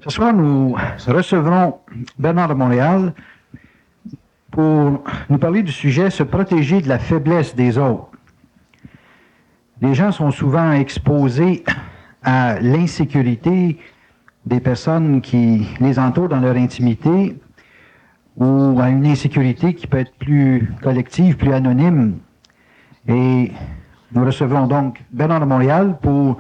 Ce soir, nous recevrons Bernard de Montréal pour nous parler du sujet « Se protéger de la faiblesse des autres ». Les gens sont souvent exposés à l'insécurité des personnes qui les entourent dans leur intimité ou à une insécurité qui peut être plus collective, plus anonyme. Et nous recevrons donc Bernard de Montréal pour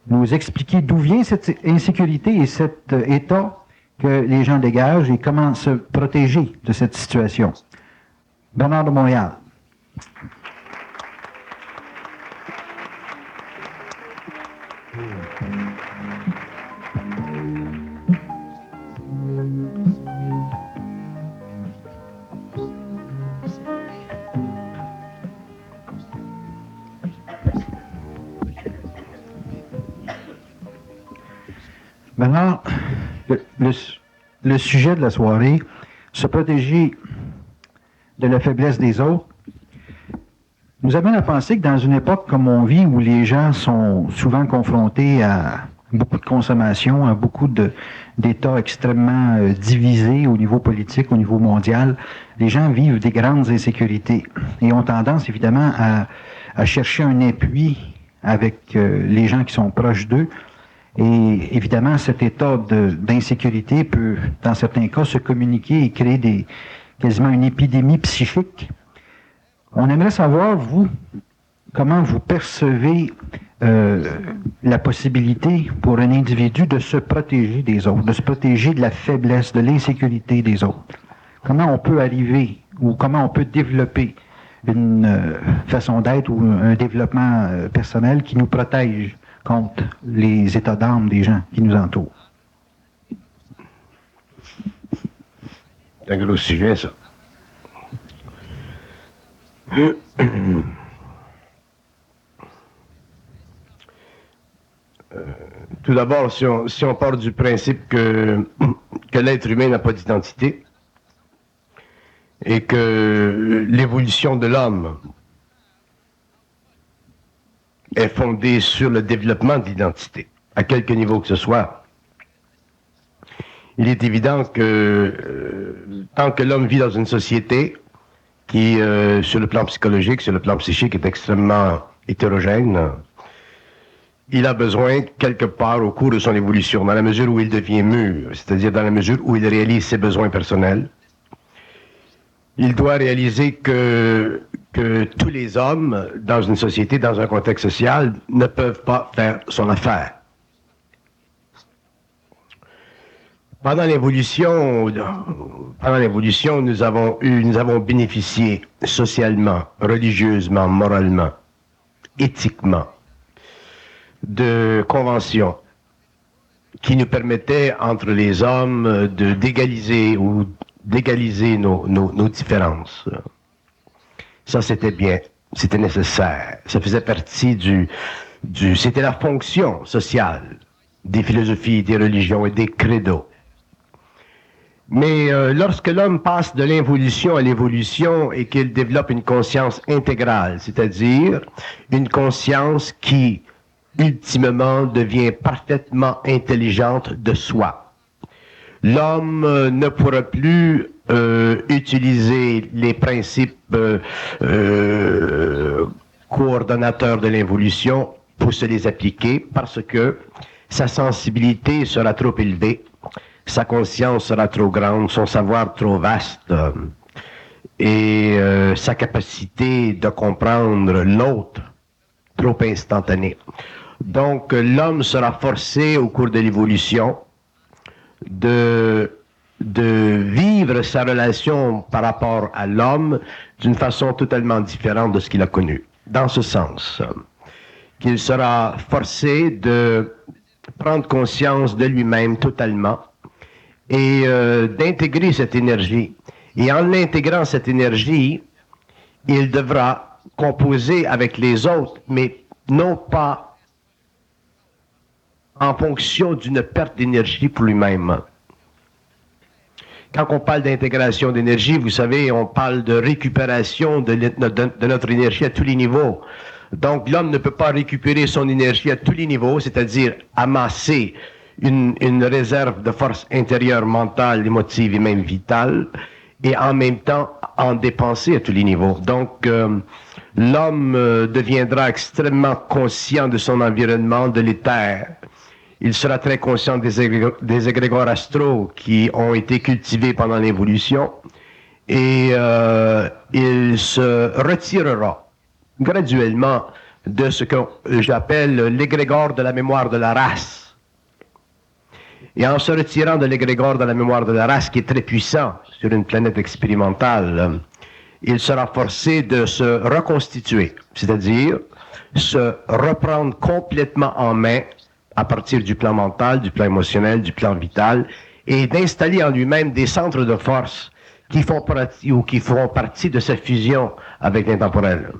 nous expliquer d'où vient cette insécurité et cet état que les gens dégagent et comment se protéger de cette situation. Bernard de Montréal. Bernard, le sujet de la soirée, se protéger de la faiblesse des autres, nous amène à penser que dans une époque comme on vit, où les gens sont souvent confrontés à beaucoup de consommation, à beaucoup d'États extrêmement divisés au niveau politique, au niveau mondial, les gens vivent des grandes insécurités et ont tendance évidemment à chercher un appui avec les gens qui sont proches d'eux. Et évidemment, cet état d'insécurité peut, dans certains cas, se communiquer et créer quasiment une épidémie psychique. On aimerait savoir, vous, comment vous percevez la possibilité pour un individu de se protéger des autres, de se protéger de la faiblesse, de l'insécurité des autres. Comment on peut arriver ou comment on peut développer une façon d'être ou un développement personnel qui nous protège contre les états d'âme des gens qui nous entourent. C'est un gros sujet, ça. Tout d'abord, si on part du principe que l'être humain n'a pas d'identité et que l'évolution de l'homme est fondée sur le développement de l'identité, à quelque niveau que ce soit, il est évident que tant que l'homme vit dans une société qui, sur le plan psychologique, sur le plan psychique, est extrêmement hétérogène, il a besoin, quelque part, au cours de son évolution, dans la mesure où il devient mûr, c'est-à-dire dans la mesure où il réalise ses besoins personnels, il doit réaliser que tous les hommes, dans une société, dans un contexte social, ne peuvent pas faire son affaire. Pendant l'évolution, nous avons bénéficié socialement, religieusement, moralement, éthiquement, de conventions qui nous permettaient, entre les hommes, d'égaliser nos différences. Ça, c'était bien, c'était nécessaire. Ça faisait partie c'était la fonction sociale des philosophies, des religions et des credos. Mais lorsque l'homme passe de l'involution à l'évolution et qu'il développe une conscience intégrale, c'est-à-dire une conscience qui, ultimement, devient parfaitement intelligente de soi, l'homme ne pourra plus utiliser les principes coordonnateurs de l'évolution pour se les appliquer parce que sa sensibilité sera trop élevée, sa conscience sera trop grande, son savoir trop vaste et sa capacité de comprendre l'autre trop instantanée. Donc l'homme sera forcé au cours de l'évolution de vivre sa relation par rapport à l'homme d'une façon totalement différente de ce qu'il a connu. Dans ce sens, qu'il sera forcé de prendre conscience de lui-même totalement et d'intégrer cette énergie. Et en intégrant cette énergie, il devra composer avec les autres, mais non pas en fonction d'une perte d'énergie pour lui-même. Quand on parle d'intégration d'énergie, vous savez, on parle de récupération de notre énergie à tous les niveaux. Donc l'homme ne peut pas récupérer son énergie à tous les niveaux, c'est-à-dire amasser une réserve de force intérieure, mentale, émotive et même vitale, et en même temps en dépenser à tous les niveaux. Donc, l'homme deviendra extrêmement conscient de son environnement, de l'éther. Il sera très conscient des égrégores astraux qui ont été cultivés pendant l'évolution, et il se retirera graduellement de ce que j'appelle l'égrégore de la mémoire de la race. Et en se retirant de l'égrégore de la mémoire de la race, qui est très puissant sur une planète expérimentale, il sera forcé de se reconstituer, c'est-à-dire se reprendre complètement en main à partir du plan mental, du plan émotionnel, du plan vital, et d'installer en lui-même des centres de force qui font partie de sa fusion avec l'intemporel.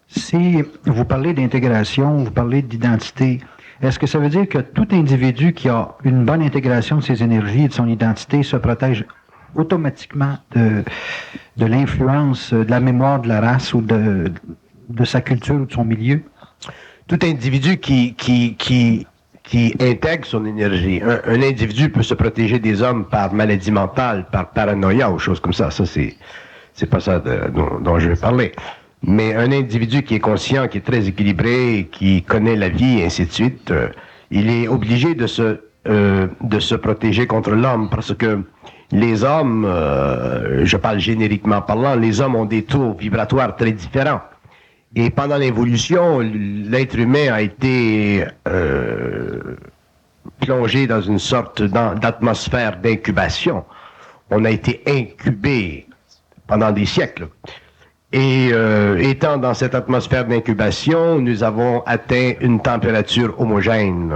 Si vous parlez d'intégration, vous parlez d'identité, est-ce que ça veut dire que tout individu qui a une bonne intégration de ses énergies et de son identité se protège automatiquement de l'influence de la mémoire de la race ou de sa culture ou de son milieu? Tout individu qui intègre son énergie. Un individu peut se protéger des hommes par maladie mentale, par paranoïa ou choses comme ça. Ça, c'est pas ça dont je vais parler. Mais un individu qui est conscient, qui est très équilibré, qui connaît la vie, et ainsi de suite, il est obligé de se protéger contre l'homme, parce que les hommes, je parle génériquement parlant, les hommes ont des taux vibratoires très différents. Et pendant l'évolution, l'être humain a été plongé dans une sorte d'atmosphère d'incubation. On a été incubé pendant des siècles. Et étant dans cette atmosphère d'incubation, nous avons atteint une température homogène.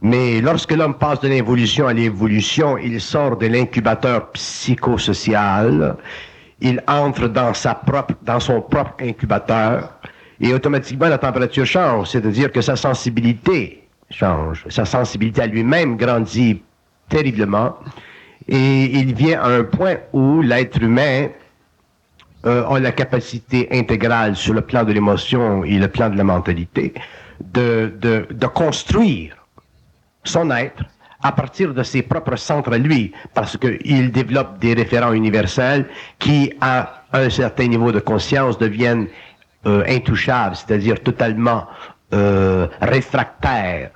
Mais lorsque l'homme passe de l'involution à l'évolution, il sort de l'incubateur psychosocial, il entre dans son propre incubateur, et automatiquement la température change, c'est-à-dire que sa sensibilité change. Sa sensibilité à lui-même grandit terriblement, et il vient à un point où l'être humain a la capacité intégrale sur le plan de l'émotion et le plan de la mentalité de construire son être à partir de ses propres centres à lui, parce qu'il développe des référents universels qui, à un certain niveau de conscience, deviennent intouchables, c'est-à-dire totalement réfractaires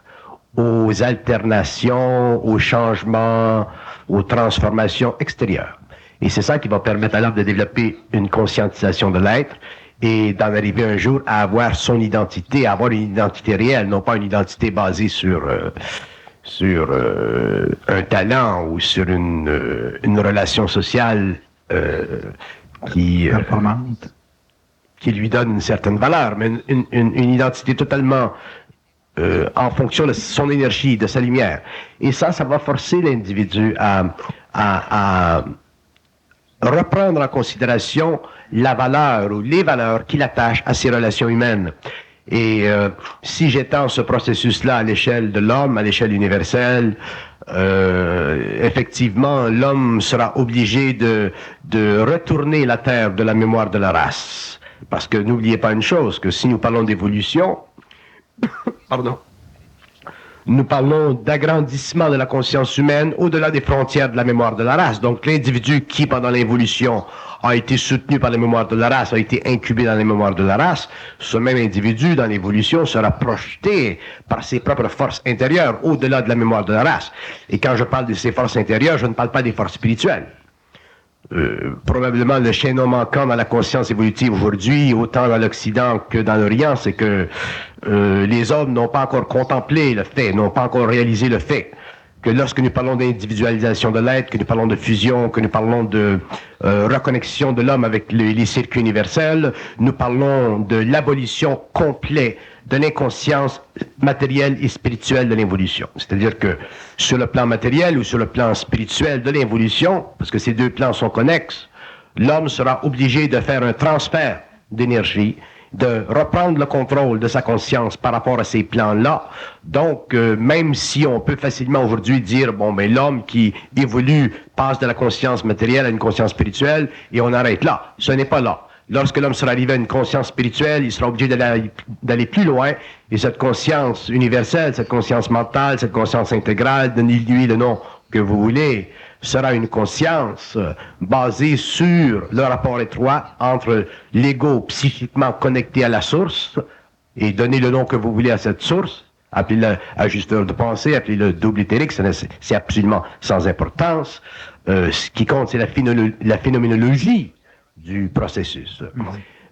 aux alternations, aux changements, aux transformations extérieures. Et c'est ça qui va permettre à l'homme de développer une conscientisation de l'être et d'en arriver un jour à avoir son identité, à avoir une identité réelle, non pas une identité basée sur un talent ou sur une relation sociale qui lui donne une certaine valeur, mais une identité totalement en fonction de son énergie, de sa lumière. Et ça va forcer l'individu à reprendre en considération la valeur ou les valeurs qu'il attache à ses relations humaines. Et si j'étends ce processus-là à l'échelle de l'homme, à l'échelle universelle, effectivement, l'homme sera obligé de retourner la terre de la mémoire de la race. Parce que n'oubliez pas une chose, que si nous parlons d'évolution, pardon, nous parlons d'agrandissement de la conscience humaine au-delà des frontières de la mémoire de la race. Donc l'individu qui, pendant l'évolution, a été soutenu par la mémoire de la race, a été incubé dans la mémoire de la race, ce même individu, dans l'évolution, sera projeté par ses propres forces intérieures au-delà de la mémoire de la race. Et quand je parle de ces forces intérieures, je ne parle pas des forces spirituelles. Probablement le chaînon manquant dans la conscience évolutive aujourd'hui, autant dans l'Occident que dans l'Orient, c'est que les hommes n'ont pas encore contemplé le fait, n'ont pas encore réalisé le fait que lorsque nous parlons d'individualisation de l'être, que nous parlons de fusion, que nous parlons de reconnexion de l'homme avec les circuits universels, nous parlons de l'abolition complète de l'inconscience matérielle et spirituelle de l'évolution. C'est-à-dire que sur le plan matériel ou sur le plan spirituel de l'évolution, parce que ces deux plans sont connexes, l'homme sera obligé de faire un transfert d'énergie, de reprendre le contrôle de sa conscience par rapport à ces plans-là. Donc, même si on peut facilement aujourd'hui dire, bon, mais l'homme qui évolue passe de la conscience matérielle à une conscience spirituelle et on arrête là. Ce n'est pas là. Lorsque l'homme sera arrivé à une conscience spirituelle, il sera obligé d'aller plus loin. Et cette conscience universelle, cette conscience mentale, cette conscience intégrale, donnez-lui le nom que vous voulez, sera une conscience basée sur le rapport étroit entre l'ego psychiquement connecté à la source, et donnez le nom que vous voulez à cette source, appelez-le ajusteur de pensée, appelez-le double éthérique, c'est absolument sans importance. Ce qui compte, c'est la phénoménologie du processus.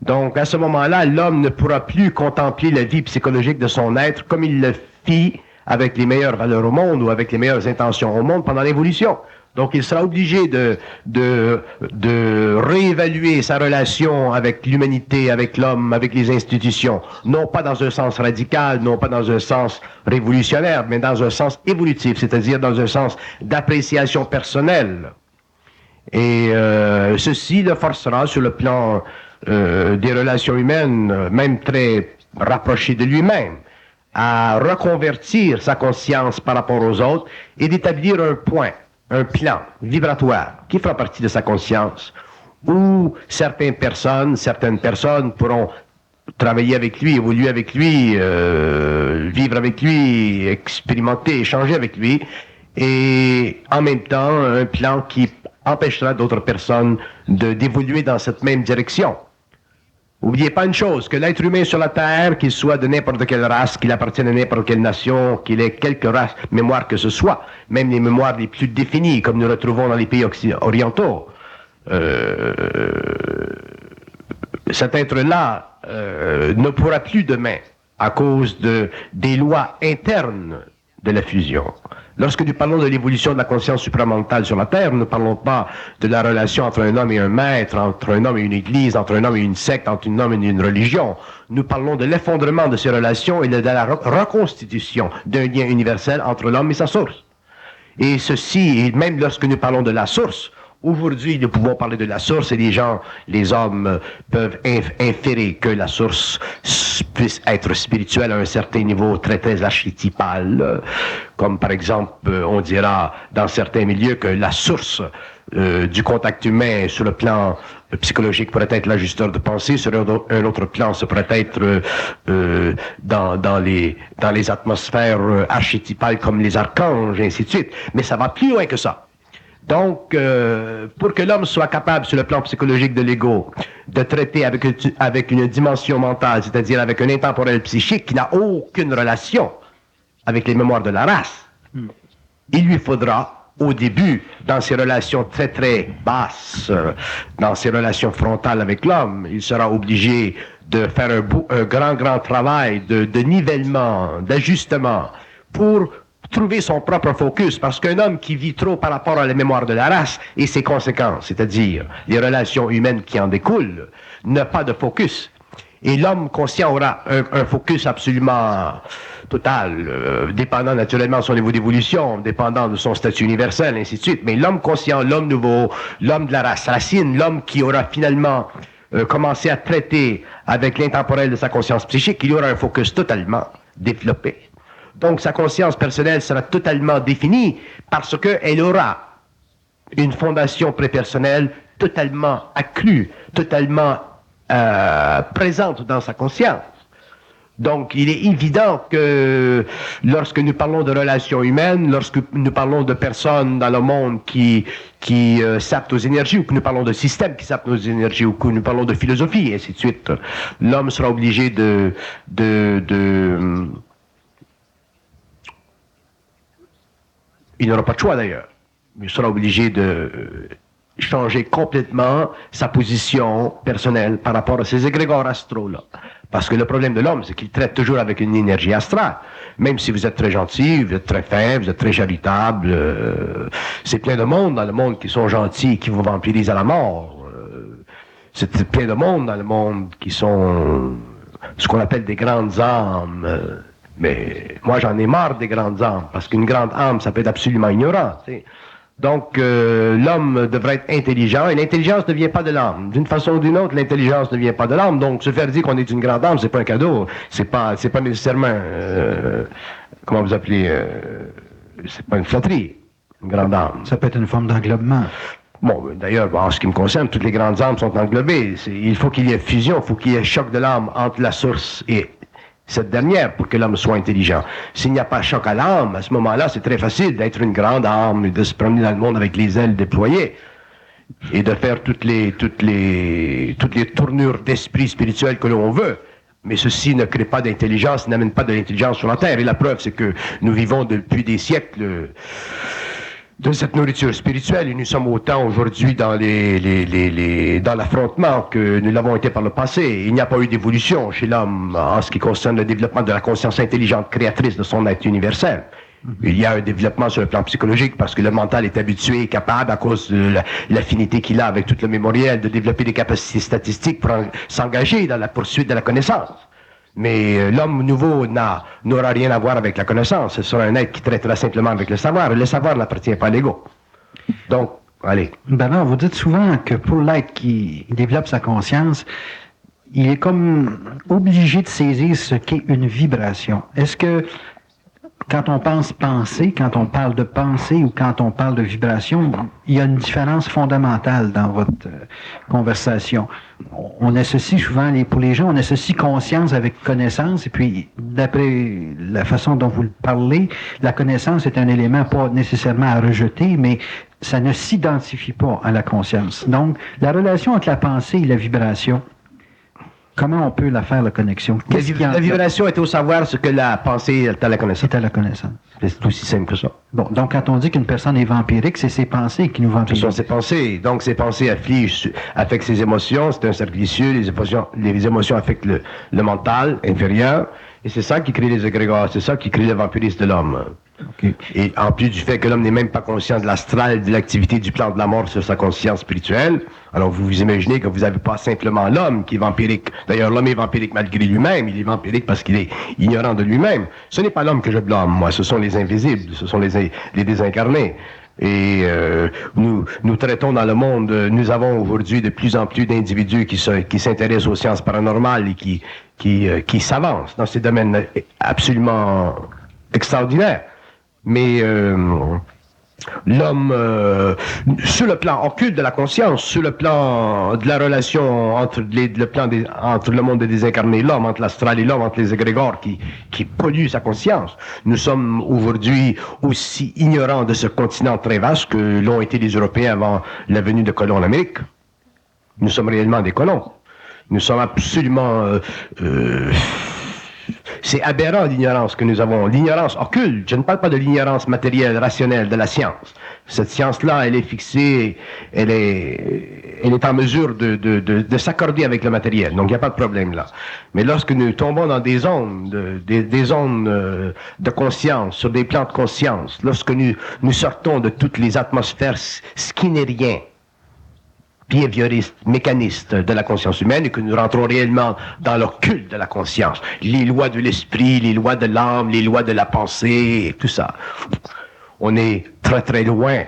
Donc, à ce moment-là, l'homme ne pourra plus contempler la vie psychologique de son être comme il le fit avec les meilleures valeurs au monde ou avec les meilleures intentions au monde pendant l'évolution. Donc, il sera obligé de réévaluer sa relation avec l'humanité, avec l'homme, avec les institutions, non pas dans un sens radical, non pas dans un sens révolutionnaire, mais dans un sens évolutif, c'est-à-dire dans un sens d'appréciation personnelle. Et ceci le forcera sur le plan des relations humaines, même très rapprochées de lui-même, à reconvertir sa conscience par rapport aux autres et d'établir un point, un plan vibratoire qui fera partie de sa conscience, où certaines personnes pourront travailler avec lui, évoluer avec lui, vivre avec lui, expérimenter, échanger avec lui, et en même temps un plan qui empêchera d'autres personnes d'évoluer dans cette même direction. N'oubliez pas une chose, que l'être humain sur la Terre, qu'il soit de n'importe quelle race, qu'il appartienne à n'importe quelle nation, qu'il ait quelque race, mémoire que ce soit, même les mémoires les plus définies, comme nous retrouvons dans les pays orientaux, cet être-là ne pourra plus demain, à cause des lois internes de la fusion. Lorsque nous parlons de l'évolution de la conscience supramentale sur la Terre, nous ne parlons pas de la relation entre un homme et un maître, entre un homme et une église, entre un homme et une secte, entre un homme et une religion. Nous parlons de l'effondrement de ces relations et de la reconstitution d'un lien universel entre l'homme et sa source. Et ceci, et même lorsque nous parlons de la source, aujourd'hui, nous pouvons parler de la source et les hommes peuvent inférer que la source puisse être spirituelle à un certain niveau très très archétypal, comme par exemple, on dira dans certains milieux que la source du contact humain sur le plan psychologique pourrait être l'ajusteur de pensée, sur un autre plan, ce pourrait être dans les atmosphères archétypales comme les archanges, et ainsi de suite. Mais ça va plus loin que ça. Donc, pour que l'homme soit capable, sur le plan psychologique de l'ego, de traiter avec une dimension mentale, c'est-à-dire avec un intemporel psychique qui n'a aucune relation avec les mémoires de la race, il lui faudra, au début, dans ses relations très très basses, dans ses relations frontales avec l'homme, il sera obligé de faire un grand travail de nivellement, d'ajustement, pour trouver son propre focus, parce qu'un homme qui vit trop par rapport à la mémoire de la race et ses conséquences, c'est-à-dire les relations humaines qui en découlent, n'a pas de focus. Et l'homme conscient aura un focus absolument total, dépendant naturellement de son niveau d'évolution, dépendant de son statut universel, ainsi de suite. Mais l'homme conscient, l'homme nouveau, l'homme de la race racine, l'homme qui aura finalement commencé à traiter avec l'intemporel de sa conscience psychique, il aura un focus totalement développé. Donc, sa conscience personnelle sera totalement définie parce qu'elle aura une fondation prépersonnelle totalement accrue, totalement présente dans sa conscience. Donc, il est évident que lorsque nous parlons de relations humaines, lorsque nous parlons de personnes dans le monde qui sapent nos énergies, ou que nous parlons de systèmes qui sapent nos énergies, ou que nous parlons de philosophie, et ainsi de suite, l'homme sera obligé il n'aura pas de choix d'ailleurs. Il sera obligé de changer complètement sa position personnelle par rapport à ces égrégores astraux-là. Parce que le problème de l'homme, c'est qu'il traite toujours avec une énergie astrale. Même si vous êtes très gentil, vous êtes très fin, vous êtes très charitable, c'est plein de monde dans le monde qui sont gentils et qui vous vampirisent à la mort. C'est plein de monde dans le monde qui sont ce qu'on appelle des grandes âmes. Mais moi, j'en ai marre des grandes âmes, parce qu'une grande âme, ça peut être absolument ignorant. T'sais. Donc, l'homme devrait être intelligent, et l'intelligence ne vient pas de l'âme. D'une façon ou d'une autre, l'intelligence ne vient pas de l'âme. Donc, se faire dire qu'on est une grande âme, c'est pas un cadeau. C'est pas nécessairement, comment vous appelez, c'est pas une flatterie, une grande âme. Ça peut être une forme d'englobement. Bon, d'ailleurs, en ce qui me concerne, toutes les grandes âmes sont englobées. Il faut qu'il y ait fusion, il faut qu'il y ait choc de l'âme entre la source et cette dernière pour que l'homme soit intelligent. S'il n'y a pas choc à l'âme, à ce moment-là, c'est très facile d'être une grande âme et de se promener dans le monde avec les ailes déployées et de faire toutes les tournures d'esprit spirituel que l'on veut. Mais ceci ne crée pas d'intelligence, n'amène pas de l'intelligence sur la terre. Et la preuve, c'est que nous vivons depuis des siècles de cette nourriture spirituelle et nous sommes autant aujourd'hui dans dans l'affrontement que nous l'avons été par le passé. Il n'y a pas eu d'évolution chez l'homme en ce qui concerne le développement de la conscience intelligente créatrice de son être universel. Il y a un développement sur le plan psychologique parce que le mental est habitué, capable, à cause de l'affinité qu'il a avec tout le mémoriel, de développer des capacités statistiques pour s'engager dans la poursuite de la connaissance. Mais l'homme nouveau n'aura rien à voir avec la connaissance. Ce sera un être qui traitera simplement avec le savoir. Le savoir n'appartient pas à l'ego. Donc, allez. Bernard, vous dites souvent que pour l'être qui développe sa conscience, il est comme obligé de saisir ce qu'est une vibration. Est-ce que quand on pense penser, quand on parle de pensée ou quand on parle de vibration, il y a une différence fondamentale dans votre conversation. On associe souvent, pour les gens, on associe conscience avec connaissance, et puis d'après la façon dont vous le parlez, la connaissance est un élément pas nécessairement à rejeter, mais ça ne s'identifie pas à la conscience. Donc, la relation entre la pensée et la vibration, comment on peut la faire, la connexion? La vibration est au savoir ce que la pensée est à la connaissance. C'est à la connaissance. C'est aussi simple que ça. Bon, donc quand on dit qu'une personne est vampirique, c'est ses pensées qui nous vampirisent. Ce sont ses pensées. Donc ses pensées affectent ses émotions, c'est un cercle vicieux, les émotions affectent le mental inférieur, et c'est ça qui crée les égrégores, c'est ça qui crée le vampirisme de l'homme. Okay. Et en plus du fait que l'homme n'est même pas conscient de l'astral, de l'activité du plan de la mort sur sa conscience spirituelle, alors vous vous imaginez que vous n'avez pas simplement l'homme qui est vampirique. D'ailleurs, l'homme est vampirique malgré lui-même, il est vampirique parce qu'il est ignorant de lui-même. Ce n'est pas l'homme que je blâme, moi, ce sont les invisibles, ce sont les désincarnés. Et nous traitons dans le monde, nous avons aujourd'hui de plus en plus d'individus qui s'intéressent aux sciences paranormales et qui s'avancent dans ces domaines absolument extraordinaires. Mais l'homme, sur le plan occulte de la conscience, sur le plan de la relation entre le monde des désincarnés, l'homme, entre l'astral et l'homme, entre les égrégores qui polluent sa conscience, nous sommes aujourd'hui aussi ignorants de ce continent très vaste que l'ont été les Européens avant la venue de colons en Amérique. Nous sommes réellement des colons. Nous sommes absolument... c'est aberrant l'ignorance que nous avons, l'ignorance occulte. Je ne parle pas de l'ignorance matérielle, rationnelle de la science. Cette science-là, elle est fixée, elle est en mesure de s'accorder avec le matériel. Donc il n'y a pas de problème là. Mais lorsque nous tombons dans des ondes, des zones de conscience, sur des plans de conscience, lorsque nous sortons de toutes les atmosphères skinnériennes, behavioristes, mécanistes de la conscience humaine et que nous rentrons réellement dans leur culte de la conscience. Les lois de l'esprit, les lois de l'âme, les lois de la pensée, et tout ça. On est très très loin,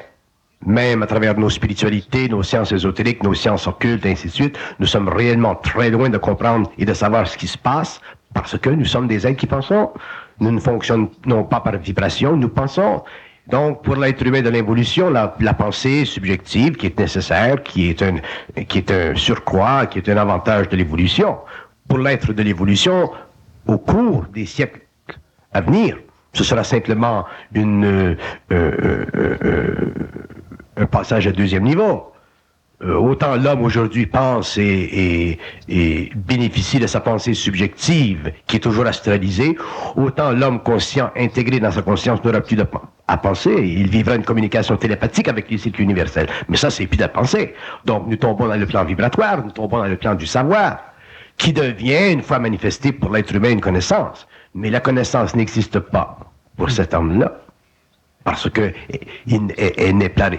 même à travers nos spiritualités, nos sciences ésotériques, nos sciences occultes, et ainsi de suite. Nous sommes réellement très loin de comprendre et de savoir ce qui se passe parce que nous sommes des êtres qui pensons. Nous ne fonctionnons pas par vibration, nous pensons. Donc, pour l'être humain de l'évolution, la pensée subjective qui est nécessaire, qui est un surcroît, qui est un avantage de l'évolution. Pour l'être de l'évolution, au cours des siècles à venir, ce sera simplement un passage à deuxième niveau. Autant l'homme aujourd'hui pense et bénéficie de sa pensée subjective, qui est toujours astralisée, autant l'homme conscient, intégré dans sa conscience, n'aura plus à penser. Il vivra une communication télépathique avec les cycles universels. Mais ça, c'est plus de penser. Donc, nous tombons dans le plan vibratoire, nous tombons dans le plan du savoir, qui devient, une fois manifesté pour l'être humain, une connaissance. Mais la connaissance n'existe pas pour cet homme-là. Parce que elle n'est pas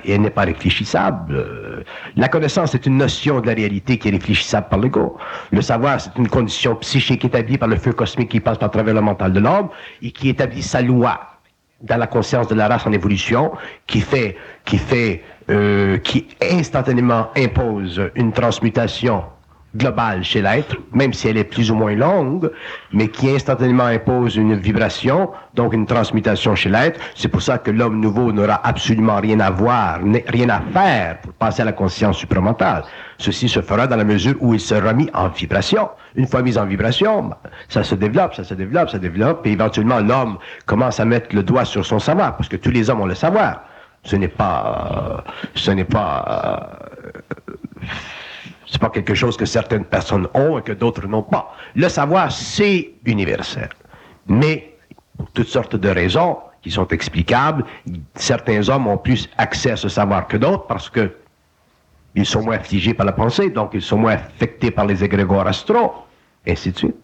réfléchissable. La connaissance est une notion de la réalité qui est réfléchissable par l'ego. Le savoir, c'est une condition psychique établie par le feu cosmique qui passe par travers le mental de l'homme et qui établit sa loi dans la conscience de la race en évolution, qui instantanément impose une transmutation globale chez l'être, même si elle est plus ou moins longue, mais qui instantanément impose une vibration, donc une transmutation chez l'être. C'est pour ça que l'homme nouveau n'aura absolument rien à voir, rien à faire pour passer à la conscience supramentale. Ceci se fera dans la mesure où il sera mis en vibration. Une fois mis en vibration, ça se développe, et éventuellement l'homme commence à mettre le doigt sur son savoir, parce que tous les hommes ont le savoir. C'est pas quelque chose que certaines personnes ont et que d'autres n'ont pas. Le savoir, c'est universel. Mais, pour toutes sortes de raisons qui sont explicables, certains hommes ont plus accès à ce savoir que d'autres parce que ils sont moins affligés par la pensée, donc ils sont moins affectés par les égrégores astraux, et ainsi de suite.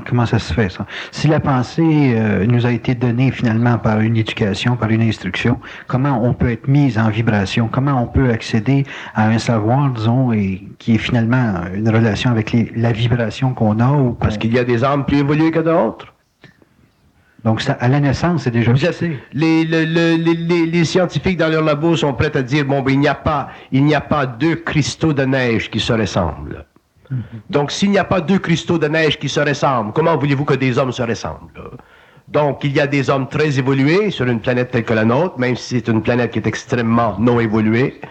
Comment ça se fait, ça? Si la pensée nous a été donnée finalement par une éducation, par une instruction, comment on peut être mis en vibration? Comment on peut accéder à un savoir, disons, et qui est finalement une relation avec la vibration qu'on a? Parce qu'il y a des âmes plus évoluées que d'autres. Donc, ça, à la naissance, c'est déjà fixé. Les scientifiques dans leur labo sont prêts à dire, bon, ben, il n'y a pas deux cristaux de neige qui se ressemblent. Donc, s'il n'y a pas deux cristaux de neige qui se ressemblent, comment voulez-vous que des hommes se ressemblent? Donc, il y a des hommes très évolués sur une planète telle que la nôtre, même si c'est une planète qui est extrêmement non évoluée.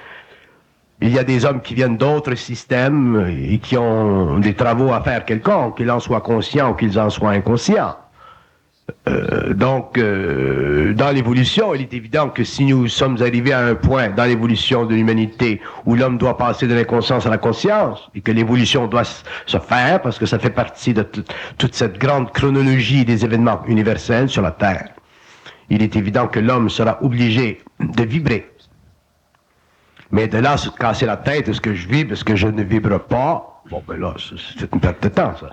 Il y a des hommes qui viennent d'autres systèmes et qui ont des travaux à faire quelconques, qu'ils en soient conscients ou qu'ils en soient inconscients. Donc, dans l'évolution, il est évident que si nous sommes arrivés à un point dans l'évolution de l'humanité où l'homme doit passer de l'inconscience à la conscience et que l'évolution doit se faire parce que ça fait partie de toute cette grande chronologie des événements universels sur la Terre, il est évident que l'homme sera obligé de vibrer. Mais de là à se casser la tête, est-ce que je vibre, est-ce que je ne vibre pas? Bon, ben là, c'est une perte de temps, ça.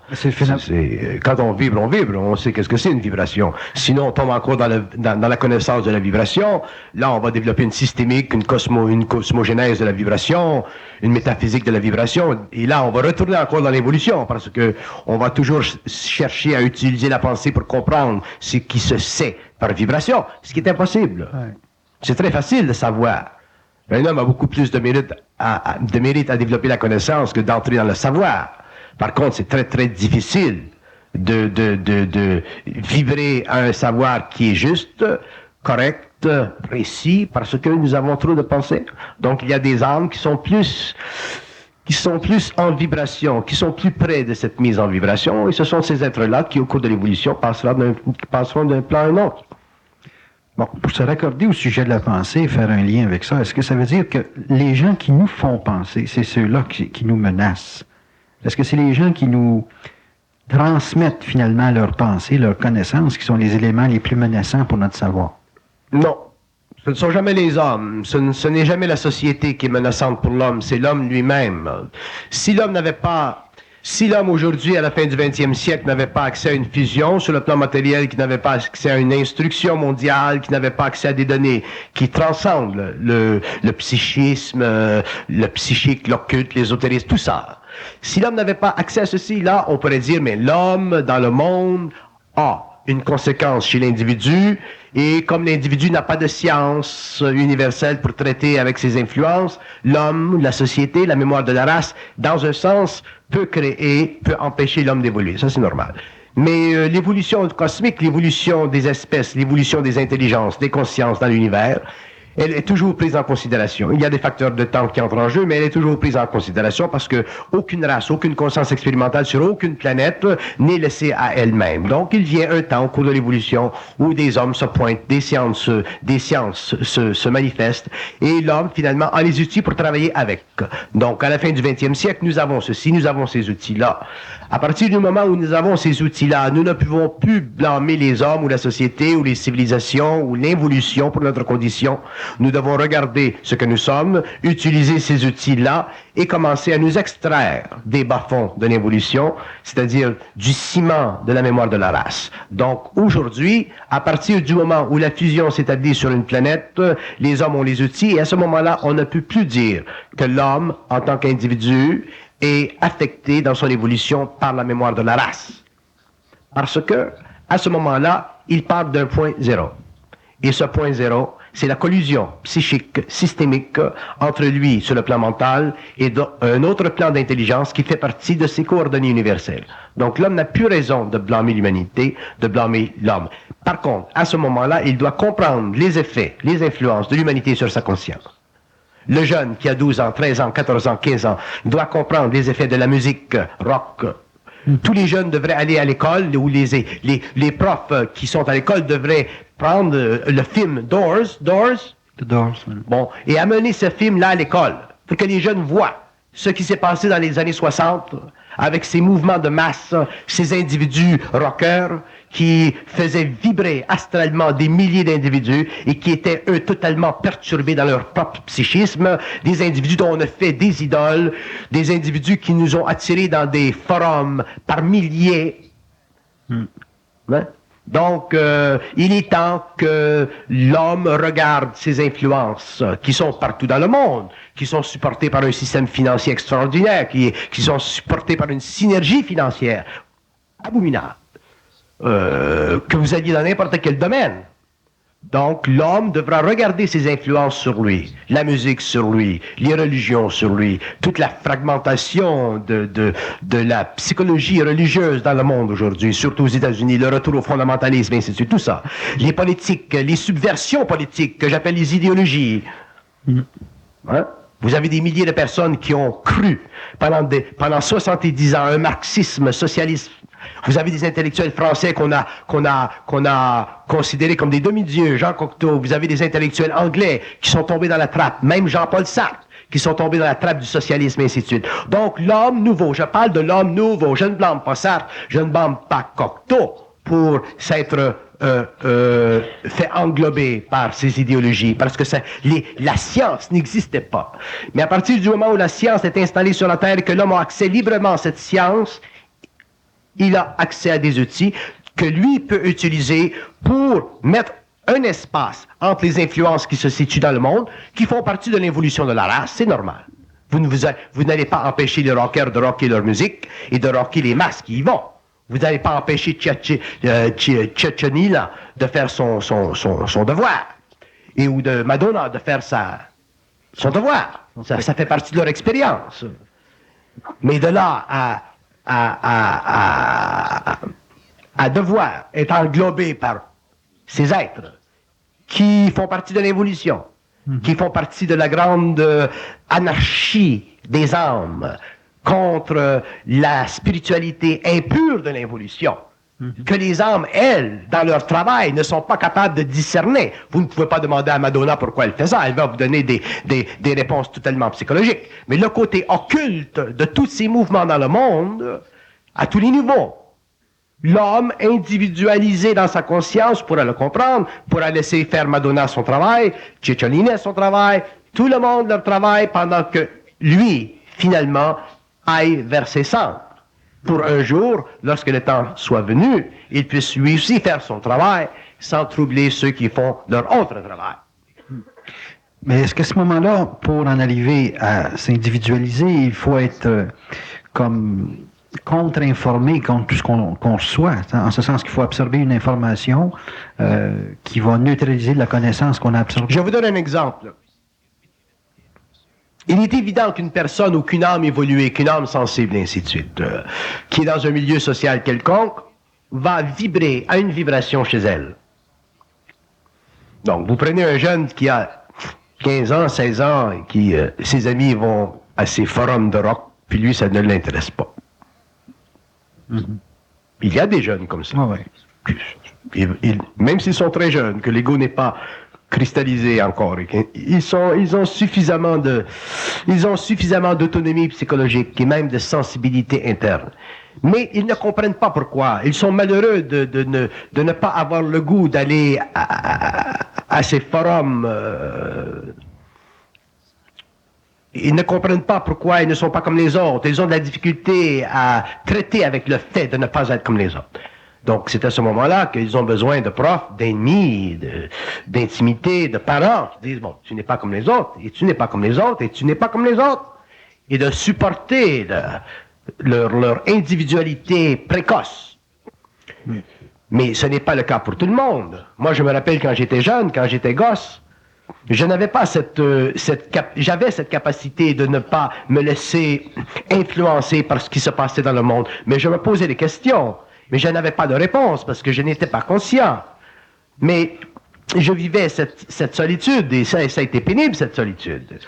Quand on vibre, on sait qu'est-ce que c'est une vibration. Sinon, on tombe encore dans la connaissance de la vibration. Là, on va développer une systémique, une cosmogénèse de la vibration, une métaphysique de la vibration. Et là, on va retourner encore dans l'évolution, parce que on va toujours chercher à utiliser la pensée pour comprendre ce qui se sait par vibration, ce qui est impossible. Ouais. C'est très facile de savoir. Un homme a beaucoup plus de mérite à développer la connaissance que d'entrer dans le savoir. Par contre, c'est très, très difficile de vibrer à un savoir qui est juste, correct, précis, parce que nous avons trop de pensées. Donc, il y a des âmes qui sont plus en vibration, qui sont plus près de cette mise en vibration, et ce sont ces êtres-là qui, au cours de l'évolution, passeront d'un plan à un autre. Bon, pour se raccorder au sujet de la pensée, faire un lien avec ça, est-ce que ça veut dire que les gens qui nous font penser, c'est ceux-là qui nous menacent? Est-ce que c'est les gens qui nous transmettent finalement leurs pensées, leurs connaissances, qui sont les éléments les plus menaçants pour notre savoir? Non. Ce ne sont jamais les hommes. Ce n'est jamais la société qui est menaçante pour l'homme, c'est l'homme lui-même. Si l'homme aujourd'hui, à la fin du 20e siècle, n'avait pas accès à une fusion sur le plan matériel, qui n'avait pas accès à une instruction mondiale, qui n'avait pas accès à des données qui transcendent le psychisme, le psychique, l'occulte, l'ésotérisme, tout ça. Si l'homme n'avait pas accès à ceci, là, on pourrait dire, mais l'homme dans le monde a une conséquence chez l'individu, et comme l'individu n'a pas de science universelle pour traiter avec ses influences, l'homme, la société, la mémoire de la race, dans un sens, peut empêcher l'homme d'évoluer. Ça, c'est normal. Mais l'évolution cosmique, l'évolution des espèces, l'évolution des intelligences, des consciences dans l'univers, elle est toujours prise en considération. Il y a des facteurs de temps qui entrent en jeu, mais elle est toujours prise en considération parce que aucune race, aucune conscience expérimentale sur aucune planète n'est laissée à elle-même. Donc, il vient un temps au cours de l'évolution où des hommes se pointent, des sciences se manifestent, et l'homme, finalement, a les outils pour travailler avec. Donc, à la fin du 20e siècle, nous avons ceci, nous avons ces outils-là. À partir du moment où nous avons ces outils-là, nous ne pouvons plus blâmer les hommes ou la société ou les civilisations ou l'évolution pour notre condition. Nous devons regarder ce que nous sommes, utiliser ces outils-là et commencer à nous extraire des bas-fonds de l'évolution, c'est-à-dire du ciment de la mémoire de la race. Donc aujourd'hui, à partir du moment où la fusion s'établit sur une planète, les hommes ont les outils et à ce moment-là, on ne peut plus dire que l'homme, en tant qu'individu, est affecté dans son évolution par la mémoire de la race. Parce que, à ce moment-là, il part d'un point zéro. Et ce point zéro, c'est la collusion psychique systémique entre lui sur le plan mental et un autre plan d'intelligence qui fait partie de ses coordonnées universelles. Donc l'homme n'a plus raison de blâmer l'humanité, de blâmer l'homme. Par contre, à ce moment-là, il doit comprendre les effets, les influences de l'humanité sur sa conscience. Le jeune qui a 12 ans, 13 ans, 14 ans, 15 ans, doit comprendre les effets de la musique rock. Tous les jeunes devraient aller à l'école, ou les profs qui sont à l'école devraient prendre le film Doors, The Doors. bon, et amener ce film-là à l'école, pour que les jeunes voient ce qui s'est passé dans les années 60, avec ces mouvements de masse, ces individus rockers, qui faisaient vibrer astralement des milliers d'individus et qui étaient, eux, totalement perturbés dans leur propre psychisme, des individus dont on a fait des idoles, des individus qui nous ont attirés dans des forums par milliers. Hein? Donc, il est temps que l'homme regarde ces influences qui sont partout dans le monde, qui sont supportées par un système financier extraordinaire, qui sont supportées par une synergie financière abominable. Que vous alliez dans n'importe quel domaine. Donc, l'homme devra regarder ses influences sur lui, la musique sur lui, les religions sur lui, toute la fragmentation de la psychologie religieuse dans le monde aujourd'hui, surtout aux États-Unis, le retour au fondamentalisme, et ainsi de suite, tout ça. Les politiques, les subversions politiques, que j'appelle les idéologies. Hein? Vous avez des milliers de personnes qui ont cru pendant 70 ans un marxisme socialiste. Vous avez des intellectuels français qu'on a considérés comme des demi-dieux, Jean Cocteau. Vous avez des intellectuels anglais qui sont tombés dans la trappe, même Jean-Paul Sartre, qui sont tombés dans la trappe du socialisme, et ainsi de suite. Donc, l'homme nouveau, je parle de l'homme nouveau, je ne blâme pas Sartre, je ne blâme pas Cocteau pour s'être fait englober par ces idéologies, parce que la science n'existait pas. Mais à partir du moment où la science est installée sur la Terre et que l'homme a accès librement à cette science, il a accès à des outils que lui peut utiliser pour mettre un espace entre les influences qui se situent dans le monde, qui font partie de l'évolution de la race, c'est normal. Vous n'allez pas empêcher les rockers de rocker leur musique et de rocker les masses qui y vont. Vous n'allez pas empêcher Tchétchénila de faire son devoir, et ou de Madonna de faire son devoir. Ça fait partie de leur expérience. Mais de là à devoir être englobé par ces êtres qui font partie de l'évolution, qui font partie de la grande anarchie des âmes contre la spiritualité impure de l'évolution, que les âmes, elles, dans leur travail, ne sont pas capables de discerner. Vous ne pouvez pas demander à Madonna pourquoi elle fait ça, elle va vous donner des réponses totalement psychologiques. Mais le côté occulte de tous ces mouvements dans le monde, à tous les niveaux, l'homme individualisé dans sa conscience pourra le comprendre, pourra laisser faire Madonna son travail, Tchétchénila son travail, tout le monde leur travail, pendant que lui, finalement, aille vers ses centres. Pour un jour, lorsque le temps soit venu, il puisse lui aussi faire son travail sans troubler ceux qui font leur autre travail. Mais est-ce qu'à ce moment-là, pour en arriver à s'individualiser, il faut être comme contre-informé contre tout ce qu'on reçoit, en ce sens qu'il faut absorber une information qui va neutraliser la connaissance qu'on a absorbée? Je vous donne un exemple. Il est évident qu'une personne ou qu'une âme évoluée, qu'une âme sensible, et ainsi de suite, qui est dans un milieu social quelconque, va vibrer à une vibration chez elle. Donc, vous prenez un jeune qui a 15 ans, 16 ans, et qui, ses amis vont à ces forums de rock, puis lui, ça ne l'intéresse pas. Il y a des jeunes comme ça. Même s'ils sont très jeunes, que l'ego n'est pas cristallisé encore, ils ont suffisamment d'autonomie psychologique et même de sensibilité interne. Mais ils ne comprennent pas pourquoi. Ils sont malheureux de ne pas avoir le goût d'aller à ces forums. Ils ne comprennent pas pourquoi ils ne sont pas comme les autres. Ils ont de la difficulté à traiter avec le fait de ne pas être comme les autres. Donc, c'est à ce moment-là qu'ils ont besoin de profs, d'ennemis, d'intimité, de parents qui disent, bon, tu n'es pas comme les autres, et tu n'es pas comme les autres, et tu n'es pas comme les autres. Et de supporter leur individualité précoce. Mais ce n'est pas le cas pour tout le monde. Moi, je me rappelle quand j'étais jeune, quand j'étais gosse, je n'avais pas j'avais cette capacité de ne pas me laisser influencer par ce qui se passait dans le monde, mais je me posais des questions, mais je n'avais pas de réponse parce que je n'étais pas conscient. Mais je vivais cette solitude et ça a été pénible, cette solitude.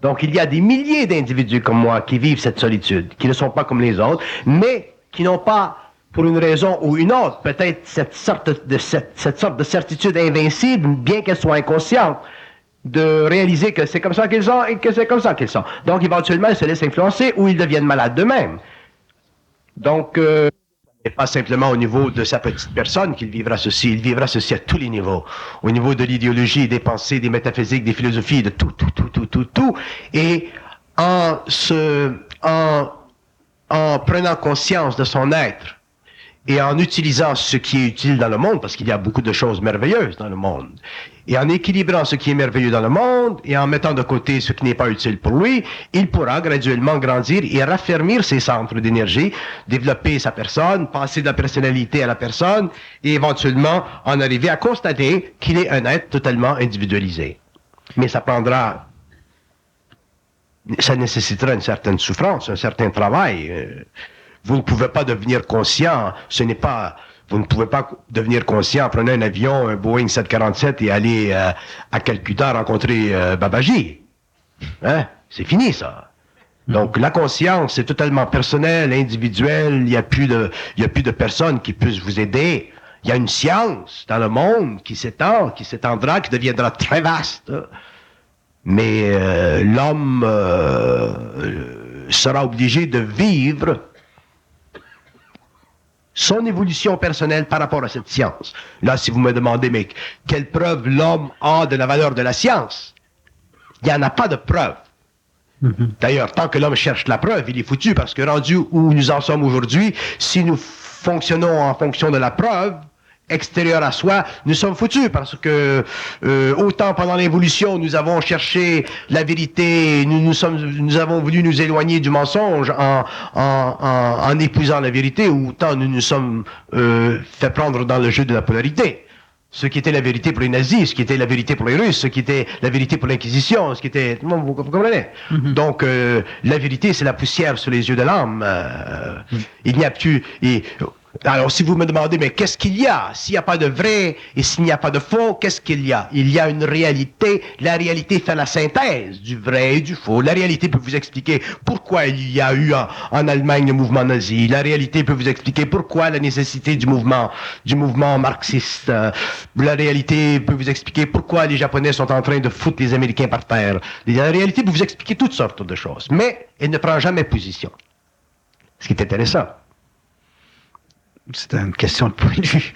Donc il y a des milliers d'individus comme moi qui vivent cette solitude, qui ne sont pas comme les autres, mais qui n'ont pas, pour une raison ou une autre, peut-être cette sorte de certitude invincible, bien qu'elle soit inconsciente, de réaliser que c'est comme ça qu'ils sont et que c'est comme ça qu'ils sont. Donc éventuellement, ils se laissent influencer ou ils deviennent malades d'eux-mêmes. Donc, et pas simplement au niveau de sa petite personne qu'il vivra ceci, il vivra ceci à tous les niveaux. Au niveau de l'idéologie, des pensées, des métaphysiques, des philosophies, de tout. Et en prenant conscience de son être et en utilisant ce qui est utile dans le monde, parce qu'il y a beaucoup de choses merveilleuses dans le monde, et en équilibrant ce qui est merveilleux dans le monde et en mettant de côté ce qui n'est pas utile pour lui, il pourra graduellement grandir et raffermir ses centres d'énergie, développer sa personne, passer de la personnalité à la personne et éventuellement en arriver à constater qu'il est un être totalement individualisé. Mais ça nécessitera une certaine souffrance, un certain travail. Vous ne pouvez pas devenir conscient, vous ne pouvez pas devenir conscient, prenez un avion, un Boeing 747 et aller à Calcutta rencontrer Babaji. Hein? C'est fini, ça. Donc, la conscience, c'est totalement personnel, individuel, il n'y a plus de personnes qui puissent vous aider. Il y a une science dans le monde qui s'étendra, qui deviendra très vaste. Mais l'homme sera obligé de vivre son évolution personnelle par rapport à cette science. Là, si vous me demandez, mais quelle preuve l'homme a de la valeur de la science? Il n'y en a pas de preuve. D'ailleurs, tant que l'homme cherche la preuve, il est foutu, parce que rendu où nous en sommes aujourd'hui, si nous fonctionnons en fonction de la preuve extérieure à soi, nous sommes foutus, parce que autant pendant l'évolution, nous avons cherché la vérité, nous avons voulu nous éloigner du mensonge en épousant la vérité, autant nous nous sommes fait prendre dans le jeu de la polarité. Ce qui était la vérité pour les nazis, ce qui était la vérité pour les Russes, ce qui était la vérité pour l'Inquisition, ce qui était... Vous comprenez? Donc, la vérité, c'est la poussière sur les yeux de l'âme. Il n'y a plus... Alors, si vous me demandez, mais qu'est-ce qu'il y a? S'il n'y a pas de vrai et s'il n'y a pas de faux, qu'est-ce qu'il y a? Il y a une réalité. La réalité fait la synthèse du vrai et du faux. La réalité peut vous expliquer pourquoi il y a eu en Allemagne le mouvement nazi. La réalité peut vous expliquer pourquoi la nécessité du mouvement marxiste. La réalité peut vous expliquer pourquoi les Japonais sont en train de foutre les Américains par terre. La réalité peut vous expliquer toutes sortes de choses. Mais elle ne prend jamais position. Ce qui est intéressant. C'est une question de point de vue.